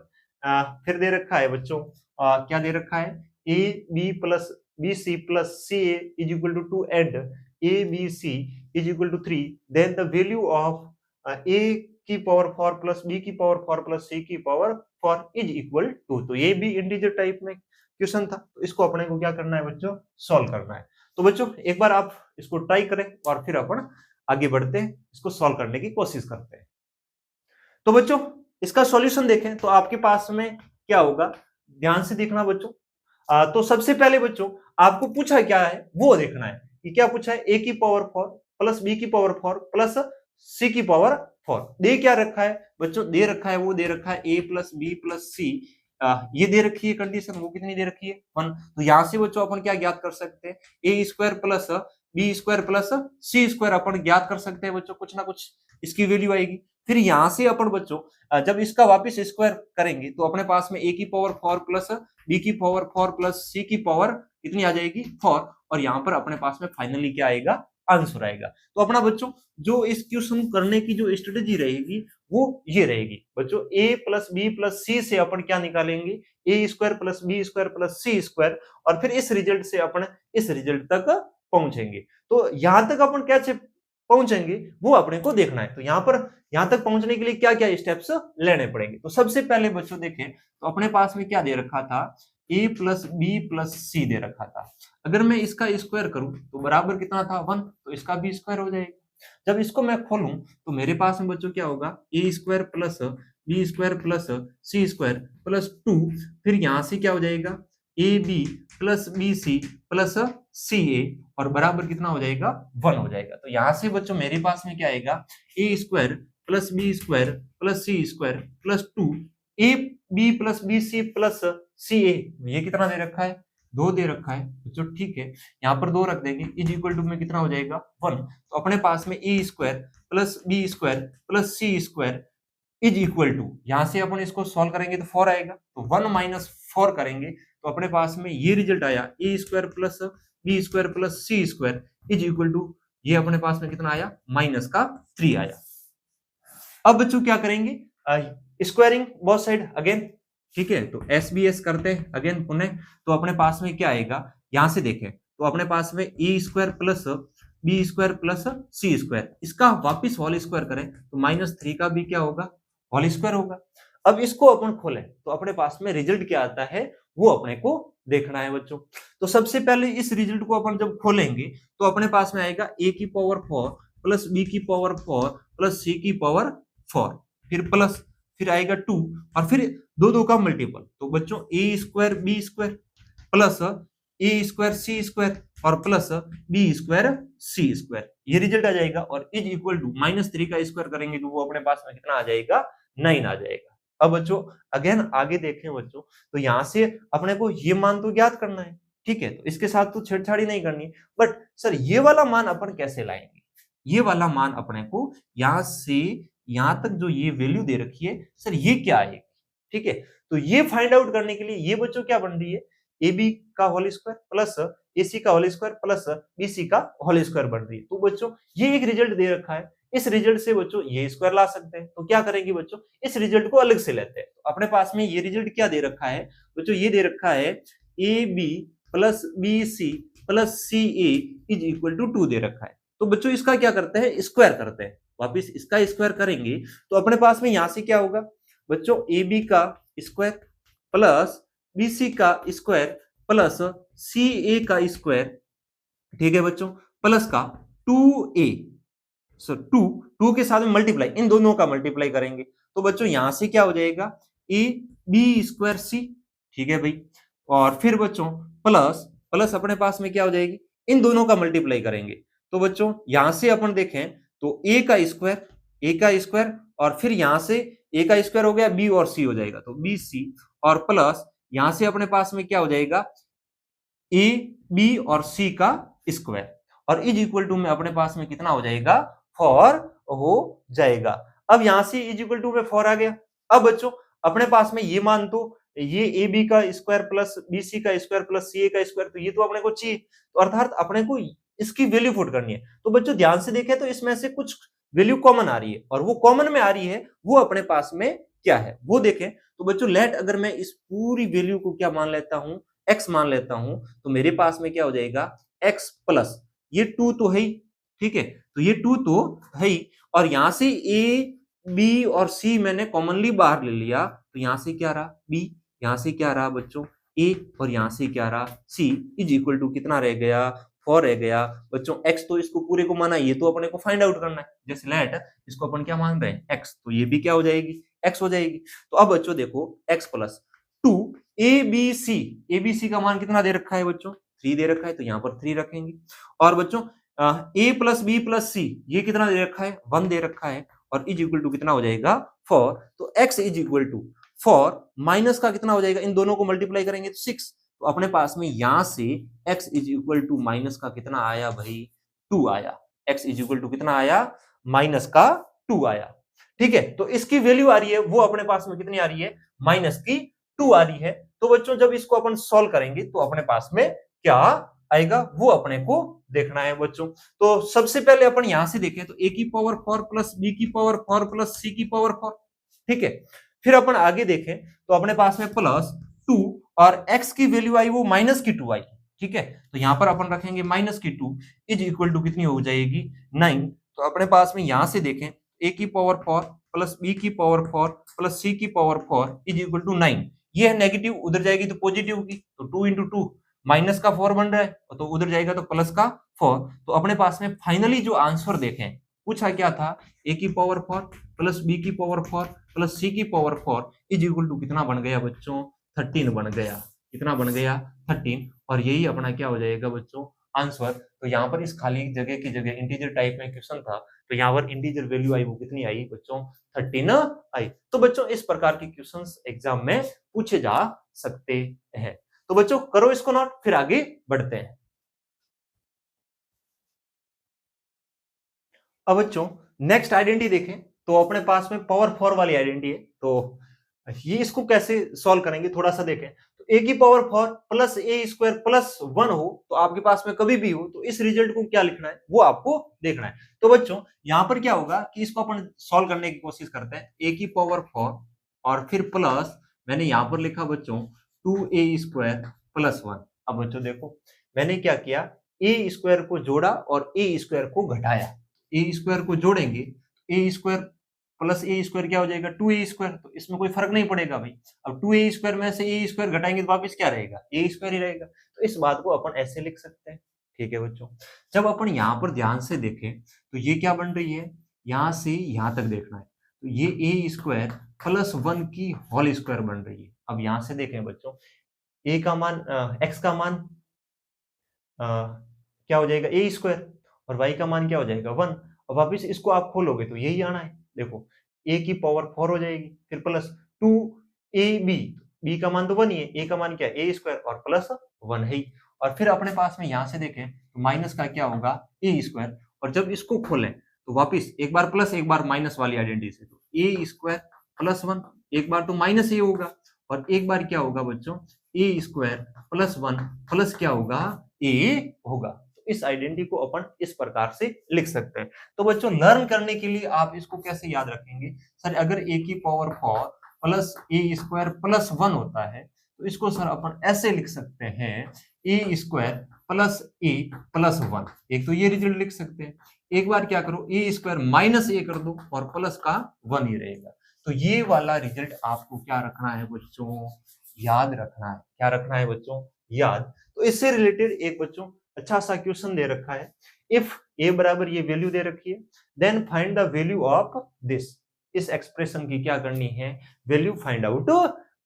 फिर दे रखा है बच्चों क्या दे रखा है, a b plus B C plus C A is equal to 2 and a b c is equal to 3, then the value of a की power 4 plus b की पावर 4 प्लस c की पावर 4 इज इक्वल टू। तो ये भी integer type में question था, तो इसको अपने को क्या करना है बच्चों, सॉल्व करना है। तो बच्चों एक बार आप इसको ट्राई करें और फिर अपन आगे बढ़ते हैं, इसको सॉल्व करने की कोशिश करते हैं। तो बच्चों इसका सॉल्यूशन देखें तो आपके पास में क्या होगा, ध्यान से देखना बच्चों। तो सबसे पहले बच्चों आपको पूछा क्या है वो देखना है कि क्या पूछा है, a की पावर 4 प्लस b की पावर 4 प्लस c की पावर 4। दे क्या रखा है बच्चों, दे रखा है वो दे रखा है a प्लस बी प्लस सी, ये दे रखी है कंडीशन, वो कितनी दे रखी है 1। तो यहां से बच्चों अपन क्या ज्ञात कर सकते हैं, a square plus B square plus C square अपन ज्ञात कर सकते हैं बच्चों, कुछ ना कुछ इसकी वैल्यू आएगी। फिर यहां से अपन बच्चों जब इसका वापस स्क्वायर करेंगे तो अपने पास में a की पावर 4 प्लस b की पावर 4 प्लस c की पावर कितनी आ जाएगी 4, और यहाँ पर अपने पास में फाइनली क्या आएगा, आंसर आएगा। तो अपना बच्चों जो इस क्वेश्चन करने की जो स्ट्रेटेजी रहेगी वो ये रहेगी बच्चों, a plus B plus C से अपन क्या निकालेंगे, a square plus B square plus C square, और फिर इस रिजल्ट से अपन इस रिजल्ट तक पहुंचेंगे। तो यहां तक अपन कैसे पहुंचेंगे वो अपने को देखना है। तो यहां तक पहुंचने के लिए क्या क्या स्टेप्स लेने पड़ेंगे। तो सबसे पहले बच्चों देखें तो अपने पास में क्या दे रखा था, a प्लस बी प्लस सी दे रखा था। अगर मैं इसका स्क्वायर करूं तो बराबर कितना था 1, तो इसका भी स्क्वायर हो जाएगा। जब इसको मैं खोलूं तो मेरे पास में बच्चों क्या होगा, a square plus B square plus C square plus 2, फिर यहां से क्या हो जाएगा a B plus B C plus C a, और बराबर कितना हो जाएगा 1 हो जाएगा। तो यहां से बच्चों मेरे पास में क्या आएगा, a square plus B square plus C square plus 2 a B plus B C plus C a, ये कितना दे रखा है 2 दे रखा है बच्चों, ठीक है, यहाँ पर 2 रख देंगे, इज इक्वल टू में कितना हो जाएगा 1। तो अपने पास में a square plus B square plus C square is equal to, यहां से अपन इसको सॉल्व करेंगे तो 4 आएगा, तो 1 माइनस 4 करेंगे तो अपने पास में ये रिजल्ट आया, a square plus B square plus C square is equal to ये अपने पास में कितना आया, -3 आया। अब बच्चों क्या करेंगे, स्क्वायरिंग बोथ साइड अगेन, ठीक है, तो एस बी एस करते हैं अगेन पुनः, तो अपने पास में क्या आएगा, यहां से देखें तो अपने पास में a square plus B square plus C square, इसका वापिस होल स्क्वायर करें तो -3 का भी क्या होगा, होल स्क्वायर होगा। अब इसको अपन खोलें तो अपने पास में रिजल्ट क्या आता है वो अपने को देखना है बच्चों। तो सबसे पहले इस रिजल्ट को अपन जब खोलेंगे तो अपने पास में आएगा a की पावर 4 प्लस b की पावर 4 प्लस c की पावर 4, फिर प्लस, फिर आएगा 2 और फिर दो दो का मल्टीपल, तो बच्चों a square B square plus A square C square और plus B square C square, ये रिजल्ट आ जाएगा। और इज इक्वल टू -3 का स्क्वायर करेंगे तो वो अपने पास में कितना आ जाएगा, 9 आ जाएगा। अब बच्चों अगेन आगे देखें बच्चों, तो यहां से अपने को ये मान तो ज्ञात करना है, ठीक है, तो इसके साथ तो छेड़छाड़ी नहीं करनी, बट सर ये वाला मान अपन कैसे लाएंगे, ये वाला मान अपने को यहां से यहां तक जो ये वैल्यू दे रखी है सर ये क्या आएगी, ठीक है, तो ये फाइंड आउट करने के लिए ये बच्चों क्या बन रही है, ए बी का whole square plus A C का whole square plus B C का होल स्क्वायर बन रही है। तो बच्चों ये एक रिजल्ट दे रखा है, इस रिजल्ट से बच्चों ये स्क्वायर ला सकते हैं, तो क्या करेंगे बच्चों, इस रिजल्ट को अलग से लेते हैं। तो अपने पास में ये रिजल्ट क्या दे रखा है बच्चों, ये दे रखा है A B plus B C plus C A is equal to 2 दे रखा है। तो बच्चों इसका क्या करते हैं, स्क्वायर करते हैं, वापिस इसका स्क्वायर करेंगे तो अपने पास में यहां से क्या होगा बच्चों, ए बी का स्क्वायर प्लस बी सी का स्क्वायर प्लस सी ए का स्क्वायर, ठीक है बच्चों, प्लस का 2a, सो 2 के साथ में मल्टीप्लाई, इन दोनों का मल्टीप्लाई करेंगे तो बच्चों यहां से क्या हो जाएगा, ए बी स्क्वायर सी, ठीक है भाई, और फिर बच्चों प्लस प्लस अपने पास में क्या हो जाएगी, इन दोनों का मल्टीप्लाई करेंगे तो बच्चों यहां से अपन देखें तो ए का स्क्वायर और फिर यहां से ए का स्क्वायर हो गया, बी और सी हो जाएगा तो बी सी, और प्लस यहां से अपने पास में क्या हो जाएगा, ए बी और सी का स्क्वायर, और इज इक्वल टू में अपने पास में कितना हो जाएगा, 4 हो जाएगा। अब यहां से इज इक्वल टू में 4 आ गया। अब बच्चों अपने पास में ये मान, तो ये ए बी का स्क्वायर प्लस बी सी का स्क्वायर प्लस सी ए का स्क्वायर, तो ये तो अपने को चाहिए, तो अर्थात अपने को इसकी वैल्यू पुट करनी है। तो बच्चों ध्यान से देखें तो इसमें से कुछ वैल्यू कॉमन आ रही है, और वो कॉमन में आ रही है वो अपने पास में क्या है वो देखें। तो बच्चों लेट अगर मैं इस पूरी वैल्यू को क्या मान लेता हूं, x मान लेता हूं, तो मेरे पास में क्या हो जाएगा, x प्लस ये 2 तो है ही, ठीक है, तो ये 2 तो है ही, और यहां से a b और c मैंने कॉमनली बाहर ले लिया, तो यहां से क्या रहा b, यहां से क्या रहा बच्चों a, और यहां से क्या रहा c, इज इक्वल टू कितना रह गया, 4 रह गया बच्चों। x तो इसको पूरे को माना, ये तो अपने को फाइंड आउट करना है, जैसे लेट इसको अपन क्या मान रहे हैं x, तो ये भी क्या हो जाएगी, x हो जाएगी। तो अब बच्चों देखो x प्लस 2 ABC का मान कितना दे रखा है बच्चों, 3 दे रखा है, तो यहाँ पर 3 रखेंगे। और बच्चों a प्लस बी प्लस सी ये कितना दे रखा है, 1 दे रखा है, और इज इक्वल टू कितना हो जाएगा 4, तो x is equal to 4 minus का कितना हो जाएगा, इन दोनों को मल्टीप्लाई करेंगे तो 6, तो अपने पास में यहां से x is equal to minus का कितना आया भाई, 2 आया, x इज इक्वल टू कितना आया, माइनस का 2 आया, ठीक है। तो इसकी वैल्यू आ रही है वो अपने पास में कितनी आ रही है, माइनस की 2 आ रही है। तो बच्चों जब इसको अपन सॉल्व करेंगे तो अपने पास में क्या आएगा वो अपने को देखना है बच्चों। तो सबसे पहले अपन यहां से देखें तो a की पावर 4 प्लस b की पावर 4 प्लस c की पावर 4, ठीक है। फिर अपन आगे देखें तो अपने पास में प्लस 2 और x की वैल्यू आई वो माइनस की 2 आई, ठीक है, तो यहां पर अपन रखेंगे माइनस की 2 इज इक्वल टू कितनी हो जाएगी 9। तो अपने पास में यहां से देखें a की पावर 4 प्लस b की पावर 4 प्लस c की पावर 4 इज इक्वल टू 9, ये है नेगेटिव, उधर जाएगी तो पॉजिटिव की, तो 2 इंटू 2 माइनस का 4 बन रहा है, तो उधर जाएगा तो प्लस का 4। तो अपने पास में फाइनली जो आंसर देखें पूछा क्या था, a की पावर 4 प्लस b की पावर 4 प्लस c की पावर 4 इज इक्वल टू कितना बन गया बच्चों, 13 बन गया, कितना बन गया 13, और यही अपना क्या हो जाएगा बच्चों आंसर। तो यहाँ पर इस खाली जगह की जगह इंटीजर टाइप में क्वेश्चन था, तो यहाँ पर इंटीजर वैल्यू आई वो कितनी आई बच्चों, 13 आई। तो बच्चों इस प्रकार के क्वेश्चंस एग्जाम में पूछे जा सकते हैं। तो बच्चों करो इसको नोट, फिर आगे बढ़ते हैं। अब बच्चों नेक्स्ट आइडेंटिटी देखें तो अपने पास में पावर 4 वाली आइडेंटिटी है, तो ये इसको कैसे सॉल्व करेंगे थोड़ा सा देखें। तो ए की power 4 plus A square plus 1 हो तो आपके पास में कभी भी हो तो इस रिजल्ट को क्या लिखना है वो आपको देखना है। तो बच्चों यहाँ पर क्या होगा कि इसको अपन सॉल्व करने की कोशिश करते हैं। ए की पावर 4 और फिर प्लस मैंने यहाँ पर लिखा बच्चों 2a स्क्वायर प्लस 1। अब बच्चों देखो मैंने क्या किया, ए स्क्वायर को जोड़ा और ए स्क्वायर को घटाया। ए स्क्वायर को जोड़ेंगे ए स्क्वायर प्लस ए स्क्वायर क्या हो जाएगा 2a स्क्वायर, तो इसमें कोई फर्क नहीं पड़ेगा भाई। अब 2a स्क्वायर में से ए स्क्वायर घटाएंगे तो वापस क्या रहेगा, ए स्क्वायर ही रहेगा। तो इस बात को अपन ऐसे लिख सकते हैं। ठीक है बच्चों, जब अपन यहाँ पर ध्यान से देखें तो ये क्या बन रही है, यहाँ से यहाँ तक देखना है तो ये ए स्क्वायर प्लस 1 की होल स्क्वायर बन रही है। अब यहाँ से देखें बच्चों, ए का मान एक्स का मान क्या हो जाएगा ए स्क्वायर और वाई का मान क्या हो जाएगा 1। और वापिस इसको आप खोलोगे तो यही आना है। देखो ए की पावर 4 हो जाएगी फिर प्लस 2ab, बी का मान तो 1 ही है, ए का मान क्या है ए स्क्वायर और प्लस 1 है। और फिर अपने पास में यहां से देखें तो माइनस का क्या होगा ए स्क्वायर, और जब इसको खोलें तो वापिस एक बार प्लस एक बार माइनस वाली आइडेंटिटी से, तो ए स्क्वायर प्लस 1 एक बार तो माइनस ए होगा और एक बार क्या होगा बच्चों ए स्क्वायर प्लस 1 प्लस क्या होगा ए होगा। इस आइडेंटिटी को अपन इस प्रकार से लिख सकते हैं। तो बच्चों लर्न करने के लिए आप इसको कैसे याद रखेंगे, सर अगर ए की power 4 plus A square plus 1 होता है तो इसको सर अपन ऐसे लिख सकते हैं a square plus A plus 1। एक तो ये रिजल्ट लिख सकते हैं, एक बार क्या करो ए स्क्वायर माइनस ए कर दो और प्लस का 1 ही रहेगा। तो ये वाला रिजल्ट आपको क्या रखना है बच्चों, याद रखना है। क्या रखना है बच्चों, याद। तो इससे रिलेटेड एक बच्चों अच्छा सा क्वेश्चन दे रखा है, इफ ए बराबर ये वैल्यू दे रखी है then find the value of this. इस एक्सप्रेशन की क्या करनी है, वैल्यू फाइंड आउट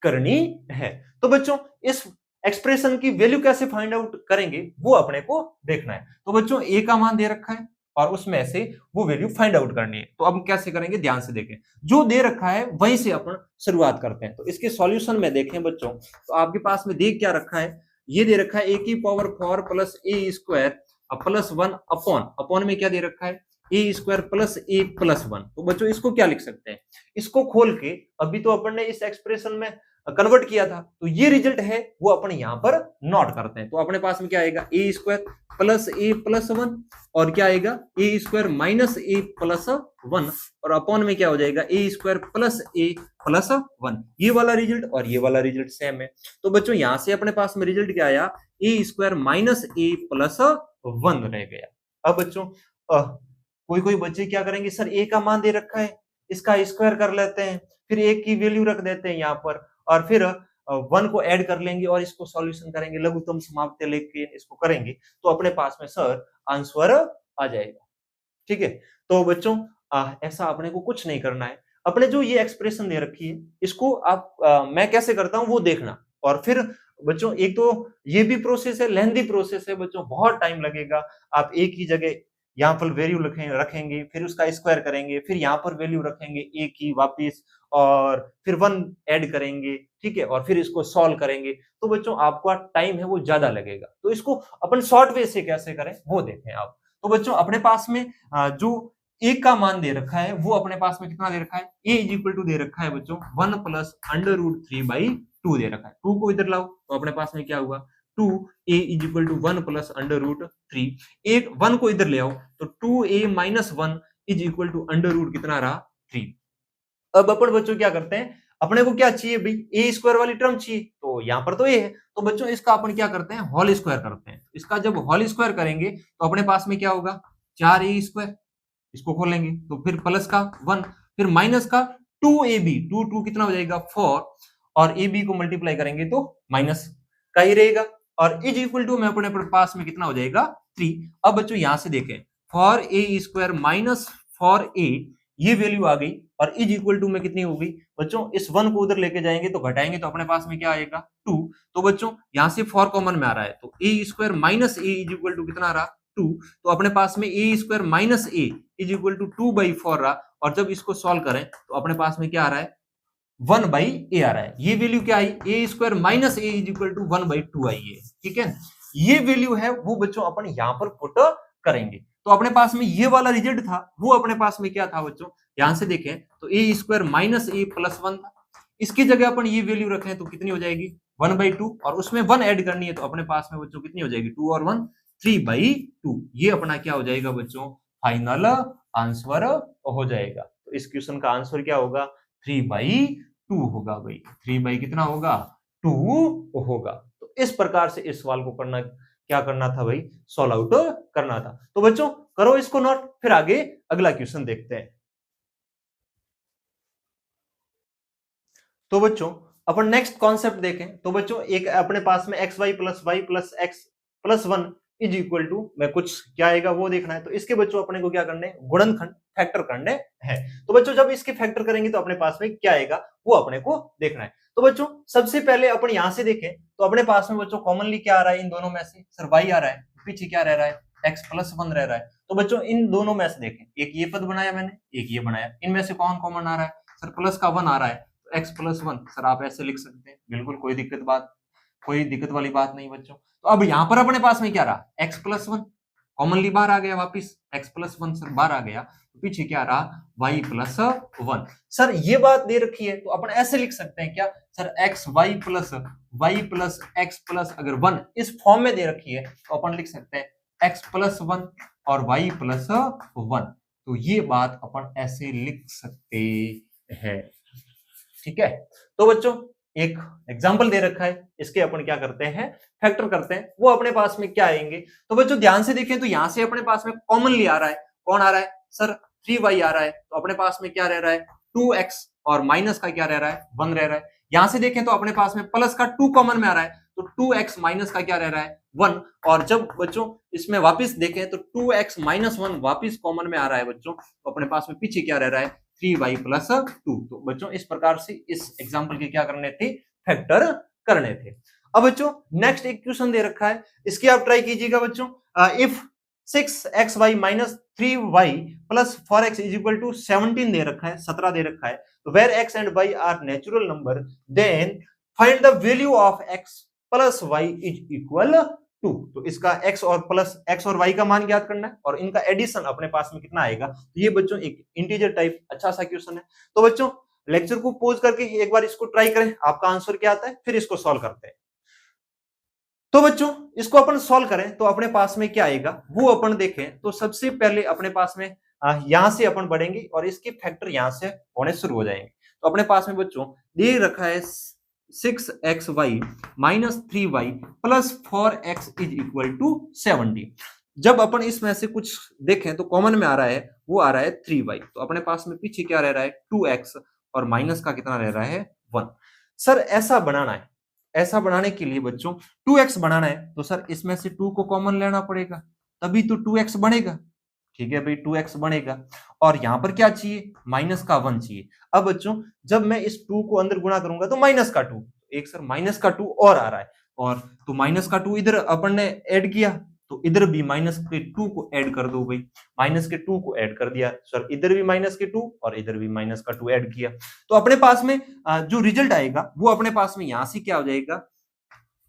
करनी है। तो बच्चों इस एक्सप्रेशन की वैल्यू कैसे फाइंड आउट करेंगे वो अपने को देखना है। तो बच्चों ए का मान दे रखा है और उसमें से वो वैल्यू फाइंड आउट करनी है। तो अब कैसे करेंगे, ध्यान से देखें, जो दे रखा है वहीं से अपन शुरुआत करते हैं। तो इसके सॉल्यूशन में देखें बच्चों तो आपके पास में देख क्या रखा है, ये दे रखा है ए की power 4 plus A square plus 1 upon में क्या दे रखा है a square plus A plus 1। तो बच्चों इसको क्या लिख सकते हैं, इसको खोल के अभी तो अपन ने इस एक्सप्रेशन में कन्वर्ट किया था तो ये रिजल्ट है वो अपन यहां पर नोट करते हैं। तो अपने पास में क्या आएगा a square plus A plus 1 और क्या आएगा a square minus A plus 1 और अपॉन में क्या हो जाएगा a square plus A plus 1। ये वाला रिजल्ट और ये वाला रिजल्ट सेम है। तो बच्चों यहां से अपने पास में रिजल्ट क्या आया, a square minus A plus 1 रह गया। अब बच्चों कोई कोई बच्चे क्या करेंगे, सर ए का मान दे रखा है इसका स्क्वायर कर लेते हैं, फिर ए की वैल्यू रख देते हैं यहाँ पर और फिर 1 को ऐड कर लेंगे और इसको सॉल्यूशन करेंगे, लघुत्तम समाप्ति लेके इसको करेंगे तो अपने पास में सर आंसर आ जाएगा। ठीक है, तो बच्चों ऐसा अपने को कुछ नहीं करना है। अपने जो ये एक्सप्रेशन दे रखी है इसको आप मैं कैसे करता हूं वो देखना। और फिर बच्चों एक तो ये भी प्रोसेस है, लेंथी प्रोसेस है बच्चों, बहुत टाइम लगेगा। आप एक ही जगह यहाँ पर वैल्यू रखेंगे फिर उसका स्क्वायर करेंगे, फिर यहाँ पर वैल्यू रखेंगे ए की वापिस और फिर 1 ऐड करेंगे, ठीक है, और फिर इसको सॉल्व करेंगे। तो बच्चों आपका टाइम है वो ज्यादा लगेगा। तो इसको अपन शॉर्ट वे से कैसे करें वो देखें आप। तो बच्चों अपने पास में जो ए का मान दे रखा है वो अपने पास में कितना दे रखा है, ए इज इक्वल टू दे रखा है बच्चों 1 प्लस अंडर रूट 3/2 दे रखा है। 2 को इधर लाओ तो अपने पास में क्या हुआ 2a is equal to 1 plus under root 3। एक 1 को इधर ले आओ तो 2a minus 1 is equal to under root कितना रहा 3। अब अपन बच्चों क्या करते हैं, अपने को क्या चाहिए भाई ए स्क्वायर वाली टर्म चाहिए, तो यहाँ पर तो ए है तो बच्चों इसका अपन क्या करते हैं होल स्क्वायर करते हैं। इसका जब होल स्क्वायर करेंगे तो अपने पास में क्या होगा 4a स्क्वायर, इसको खोलेंगे तो फिर प्लस का 1 फिर माइनस का 2ab, 2 कितना हो जाएगा 4 और ab को मल्टीप्लाई करेंगे तो माइनस का ही रहेगा और इज इक्वल टू में अपने पास में कितना हो जाएगा 3। अब बच्चों यहां से देखें for a square minus four ए ये वैल्यू आ गई और इज इक्वल टू में कितनी हो गई बच्चों, इस 1 को उधर लेके जाएंगे तो घटाएंगे तो अपने पास में क्या आएगा 2। तो बच्चों यहां से 4 कॉमन में आ रहा है तो a square minus a is equal to कितना आ रहा 2। तो अपने पास में a square minus a is equal to 2/4 रहा और जब इसको सॉल्व करें तो अपने पास में क्या आ रहा है 1/a आ रहा है। ये वैल्यू क्या आई a square minus a is equal to 1/2 आई है। ठीक है, ये वैल्यू है वो बच्चों अपन यहां पर पुट करेंगे। तो अपने पास में ये वाला रिजल्ट था वो अपने पास में क्या था बच्चों, यहां से देखें तो a square minus A plus 1 था, इसकी जगह अपन ये वैल्यू रखें तो कितनी हो जाएगी 1/2 और उसमें 1 ऐड करनी है तो अपने पास में बच्चों कितनी हो जाएगी 2 और 1 3/2। ये अपना क्या हो जाएगा बच्चों फाइनल आंसर हो जाएगा। तो इस क्वेश्चन का आंसर क्या होगा 3/2 होगा भाई। 3 बाई कितना होगा 2 होगा। तो इस प्रकार से इस सवाल को करना क्या करना था भाई सॉल्व आउट करना था। तो बच्चों करो इसको नोट, फिर आगे अगला क्वेश्चन देखते हैं। तो बच्चों अपन नेक्स्ट कॉन्सेप्ट देखें। तो बच्चों एक अपने पास में X Y plus X plus 1 is equal to में कुछ क्या आएगा वो देखना है। तो इसके बच्चों अपने को क्या करने गुणनखंड फैक्टर करने हैं। तो बच्चों जब इसके फैक्टर करेंगे तो अपने पास में क्या आएगा वो अपने को देखना है। तो बच्चों सबसे पहले अपन यहां से देखें तो अपने पास में बच्चों कॉमनली क्या आ रहा है इन दोनों में से सर वाई आ रहा है, पीछे क्या रह रहा है एक्स प्लस 1 रह रहा है। तो बच्चों इन दोनों में से देखें एक ये पद बनाया मैंने एक ये बनाया, इनमें से कौन कॉमन आ रहा है सर प्लस का 1 आ रहा है एक्स प्लस 1 सर आप ऐसे लिख सकते हैं बिल्कुल कोई दिक्कत वाली बात नहीं बच्चों। तो अब यहां पर अपने पास में क्या रहा एक्स प्लस 1 कॉमनली बाहर आ गया वापिस एक्स प्लस 1 सर बाहर आ गया तो पीछे क्या रहा वाई प्लस 1। सर ये बात दे रखी है तो अपन ऐसे लिख सकते हैं क्या sir X Y plus X plus अगर 1 इस फॉर्म में दे रखी है तो अपन लिख सकते हैं एक्स प्लस 1 और वाई प्लस 1। तो ये बात अपन ऐसे लिख सकते हैं। ठीक है। तो बच्चों एक एग्जाम्पल दे रखा है इसके अपन क्या करते हैं फैक्टर करते हैं वो अपने पास में क्या आएंगे। तो बच्चों ध्यान से देखें तो यहां से अपने पास में कॉमनली आ रहा है कौन आ रहा है सर 3y आ रहा है तो अपने पास में क्या रह रहा है 2x और माइनस का क्या रह रहा है 1 रह रहा है। यहां से देखें तो अपने पास में प्लस का 2 कॉमन में आ रहा है तो 2x माइनस का क्या रह रहा है 1। और जब बच्चों इसमें वापिस देखें तो 2x माइनस 1 वापिस कॉमन में आ रहा है बच्चों तो अपने पास में पीछे क्या रह रहा है 3y प्लस 2। तो बच्चों इस प्रकार से इस एग्जाम्पल के क्या करने थे फैक्टर करने थे। अब बच्चों नेक्स्ट एक क्वेश्चन दे रखा है इसकी आप ट्राई कीजिएगा बच्चों। If 6xy minus 3y plus 4x is equal to 17 दे रखा है 17 दे रखा है तो where x and y are natural number then find the value of x plus y is equal 2। तो इसका x और y का मान ज्ञात करना है और इनका एडिशन अपने पास में कितना आएगा। तो ये बच्चों एक इंटीजर टाइप अच्छा सा क्वेश्चन है। तो बच्चों लेक्चर को पॉज करके एक बार इसको ट्राई करें आपका आंसर क्या आता है फिर इसको सॉल्व करते हैं। तो बच्चों इसको अपन सॉल्व करें तो अपने पास में क्या आएगा वो अपन देखें। तो सबसे पहले अपने पास में यहां से अपन बढ़ेंगे और इसके फैक्टर यहां से होने शुरू हो जाएंगे। तो अपने पास में बच्चों दे रखा है 6xy minus 3y plus 4x is equal to 70। जब अपन इसमें से कुछ देखें तो कॉमन में आ रहा है वो आ रहा है 3y तो अपने पास में पीछे क्या रह रहा है 2x और माइनस का कितना रह रहा है 1। सर ऐसा बनाना है, ऐसा बनाने के लिए बच्चों 2x बनाना है तो सर इसमें से 2 को कॉमन लेना पड़ेगा तभी तो 2x बनेगा। ठीक है भाई 2x बनेगा और यहां पर क्या चाहिए माइनस का 1 चाहिए। अब बच्चों जब मैं इस 2 को अंदर गुणा करूंगा तो माइनस का 2 एक सर माइनस का 2 और आ रहा है और तो माइनस का 2 इधर अपन ने ऐड किया तो इधर भी माइनस के 2 को ऐड कर दो भाई। माइनस के 2 को ऐड कर दिया सर इधर भी माइनस के 2 और इधर भी माइनस का 2 ऐड किया तो अपने पास में जो रिजल्ट आएगा वो अपने पास में यहां से क्या हो जाएगा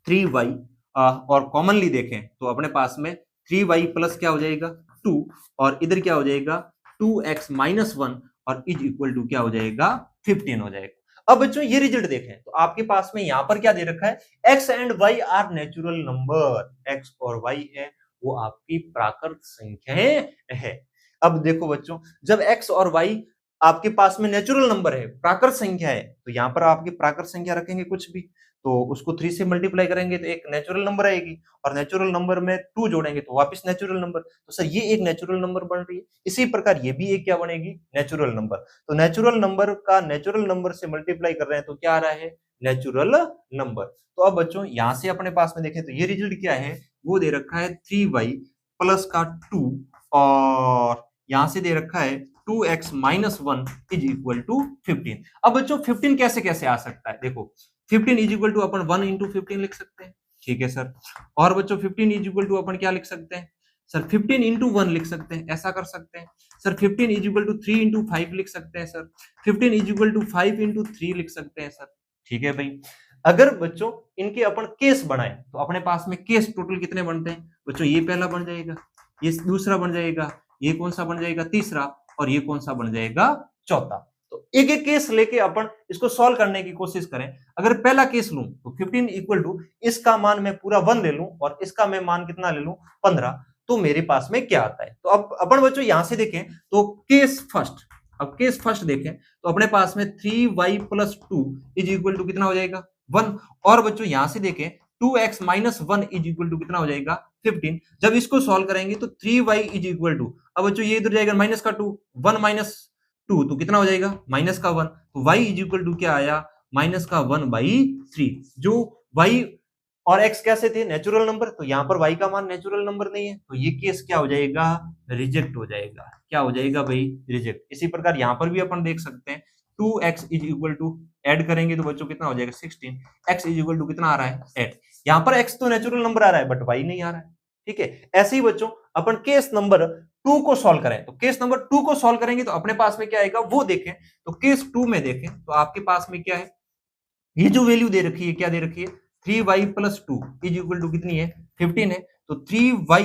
3y और कॉमनली देखें तो अपने पास में 3y प्लस क्या हो जाएगा 2 और इधर क्या हो जाएगा 2x माइनस 1 और इज इक्वल टू क्या हो जाएगा 15 हो जाएगा। अब बच्चों ये रिजल्ट देखें तो आपके पास में यहां पर क्या दे रखा है x and y are natural number, x और y है वो आपकी प्राकृत संख्याएं है। अब देखो बच्चों जब x और y आपके पास में नेचुरल नंबर है प्राकृत संख्या है तो यहां पर आपकी प्राकृत संख्या रखेंगे कुछ भी तो उसको 3 से मल्टीप्लाई करेंगे तो एक नेचुरल नंबर आएगी और नेचुरल नंबर में 2 जोड़ेंगे तो वापस नेचुरल नंबर। तो सर ये एक नेचुरल नंबर बन रही है। इसी प्रकार ये भी एक क्या बनेगी नेचुरल नंबर। तो नेचुरल नंबर का नेचुरल नंबर से मल्टीप्लाई कर रहे हैं तो क्या आ रहा है नेचुरल नंबर। तो अब बच्चों यहां से अपने पास में देखें तो ये रिजल्ट क्या है वो दे रखा है 3y प्लस का 2 और यहां से दे रखा है 2x minus 1 is equal to 15। अब बच्चों 15 कैसे कैसे आ सकता है देखो 15 इज इक्वल टू अपन 1 इंटू 15 लिख सकते हैं। ठीक है सर और बच्चों 15 इज इक्वल टू अपन क्या लिख सकते हैं सर 15 इंटू 1 लिख सकते हैं ऐसा कर सकते हैं। Sir 15 is equal to 3 into 5 लिख सकते हैं sir 15 is equal to 5 into 3 लिख सकते हैं सर। ठीक है भाई अगर बच्चों इनके अपन केस बनाए तो अपने पास में केस टोटल कितने बनते हैं बच्चों ये पहला बन जाएगा ये दूसरा बन जाएगा ये कौन सा बन जाएगा तीसरा और ये कौन सा बन जाएगा चौथा। तो एक एक केस लेके अपन इसको सॉल्व करने की कोशिश करें। अगर पहला केस लूं तो 15 इक्वल टू इसका मान मैं पूरा 1 ले लूं और इसका मैं मान कितना ले लूं 15, तो मेरे पास में क्या आता है। तो अब अपन बच्चों यहां से देखें तो केस फर्स्ट, अब केस फर्स्ट देखें तो अपने पास में 3y plus 2 is equal to कितना हो जाएगा 1। और बच्चों यहां से देखें 2x minus 1 is equal to कितना हो जाएगा 15। जब इसको सॉल्व करेंगे तो 3y इज इक्वल टू, अब बच्चों ये इधर जाएगा माइनस का 2, 1 माइनस 2 तो कितना हो जाएगा माइनस का 1, तो y इज इक्वल टू क्या आया माइनस का 1/3। जो y और x कैसे थे नेचुरल नंबर, तो यहाँ पर y का मान नेचुरल नंबर नहीं है, तो ये केस क्या हो जाएगा रिजेक्ट हो जाएगा। क्या हो जाएगा भाई रिजेक्ट। इसी प्रकार यहाँ पर भी अपन देख सकते हैं 2x is equal to add करेंगे तो बच्चों कितना हो जाएगा 16, x इज इक्वल टू कितना आ रहा है 8। यहाँ पर x तो नेचुरल नंबर आ रहा है बट y नहीं आ रहा है। ठीक है, ऐसे ही बच्चों अपन केस नंबर 2 को सॉल्व करें, तो केस नंबर 2 को सॉल्व करेंगे तो अपने पास में क्या आएगा वो देखें। तो केस 2 में देखें तो आपके पास में क्या है, ये जो वैल्यू दे रखी है क्या दे रखी है 3y plus 2 is equal to कितनी है 15 है। तो 3y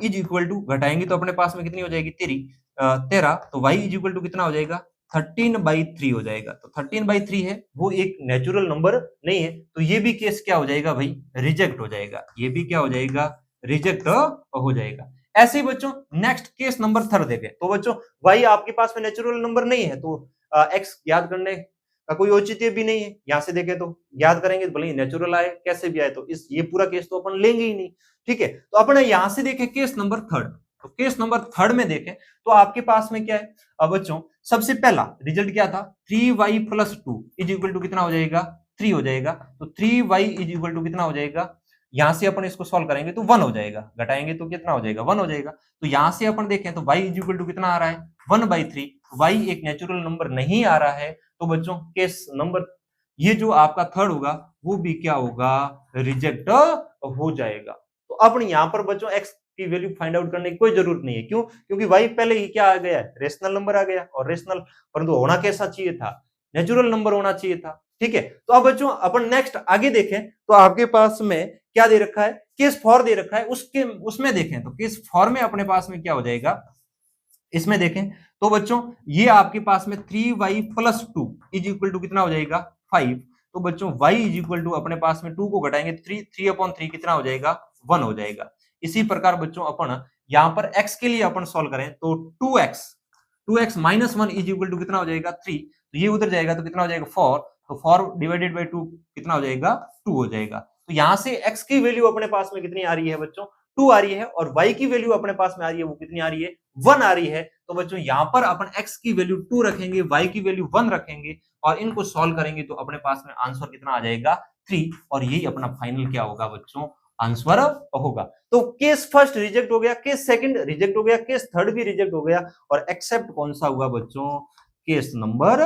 इज इक्वल टू घटाएंगे तो अपने पास में कितनी हो जाएगी 13, तो y इज इक्वल टू कितना हो जाएगा 13/3 हो जाएगा। तो 13/3 है, वो एक नेचुरल नंबर नहीं है, तो ये भी केस क्या हो जाएगा भाई रिजेक्ट हो जाएगा। ये भी क्या हो जाएगा रिजेक्ट हो जाएगा। ऐसे ही बच्चों नेक्स्ट केस नंबर 3 देखें तो बच्चों y आपके पास में नेचुरल नंबर नहीं है, तो x याद करने का कोई औचित्य भी नहीं है। यहां से देखें तो याद करेंगे भले ही नेचुरल आए कैसे भी आए, तो इस ये पूरा केस तो अपन लेंगे ही नहीं। ठीक है, तो अपन यहां से देखें केस नंबर 3, तो केस नंबर 3 में देखें तो आपके पास में क्या है। अब बच्चों सबसे पहला रिजल्ट क्या था 3y plus 2 is equal to कितना हो जाएगा 3 हो जाएगा। तो 3y इज इक्वल टू कितना हो जाएगा, यहां से अपन इसको सॉल्व करेंगे तो 1 हो जाएगा, घटाएंगे तो कितना हो जाएगा 1 हो जाएगा। तो यहां से अपन देखें तो y इज इक्वल टू कितना आ रहा है 1/3, y एक नेचुरल नंबर नहीं आ रहा है। तो बच्चों केस नंबर ये जो आपका 3 होगा वो भी क्या होगा रिजेक्ट हो जाएगा। तो अपन यहां पर बच्चों x की वैल्यू फाइंड आउट करने की कोई जरूरत नहीं है। क्यों? क्योंकि y पहले ही क्या आ गया है रेशनल नंबर आ गया, और रेशनल परंतु होना कैसा चाहिए था नेचुरल नंबर होना चाहिए था। ठीक है, तो अब बच्चों अपन नेक्स्ट आगे देखें तो आपके पास में क्या दे रखा है केस 4 दे रखा है, उसमें देखें तो केस 4 में अपने पास में क्या हो जाएगा, इसमें देखें तो बच्चों ये आपके पास में 3y plus 2 is equal to कितना हो जाएगा 5। तो बच्चों y इज इक्वल टू अपने पास में 2 को घटाएंगे 3/3 कितना हो जाएगा 1 हो जाएगा। इसी प्रकार बच्चों अपन यहां पर x के लिए अपन सॉल्व करें तो 2x minus 1 is equal to कितना हो जाएगा 3, तो ये उधर जाएगा तो कितना हो जाएगा 4, तो 4 डिवाइडेड बाई 2 कितना हो जाएगा 2 हो जाएगा। तो यहां से x की वैल्यू अपने पास में कितनी आ रही है बच्चों 2 आ रही है, और y की वैल्यू अपने पास में आ रही है वो कितनी आ रही है 1 आ रही है। तो बच्चों यहां पर अपन x की वैल्यू 2 रखेंगे, y की वैल्यू 1 रखेंगे और इनको सॉल्व करेंगे तो अपने पास में आंसर कितना आ जाएगा 3, और यही अपना फाइनल क्या होगा बच्चों आंसर होगा। तो केस फर्स्ट रिजेक्ट हो गया, केस सेकंड रिजेक्ट हो गया, केस थर्ड भी रिजेक्ट हो गया, और एक्सेप्ट कौन सा हुआ बच्चों केस नंबर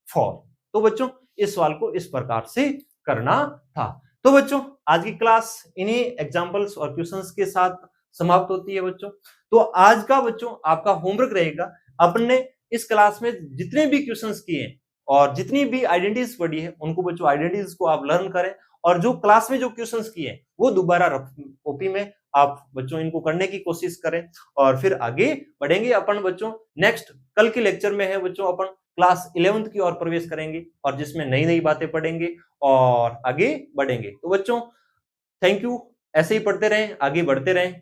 4। तो बच्चों इस सवाल को इस प्रकार से करना था। तो बच्चों आज की क्लास इन्हीं एग्जांपल्स और क्वेश्चंस के साथ समाप्त होती है बच्चों। तो आज का बच्चों आपका होमवर्क रहेगा, अपने इस क्लास में जितने भी क्वेश्चंस किए हैं और जितनी भी आइडेंटिटीज पढ़ी है उनको बच्चों आइडेंटिटीज को आप लर्न करें, और जो क्लास में जो क्वेश्चंस किए हैं वो दोबारा कॉपी में आप बच्चों इनको करने की कोशिश करें, और फिर आगे बढ़ेंगे अपन बच्चों। नेक्स्ट कल के लेक्चर में है बच्चों अपन क्लास 11th की ओर प्रवेश करेंगे, और जिसमें नई नई बातें पढ़ेंगे और आगे बढ़ेंगे। तो बच्चों थैंक यू, ऐसे ही पढ़ते रहें, आगे बढ़ते रहें।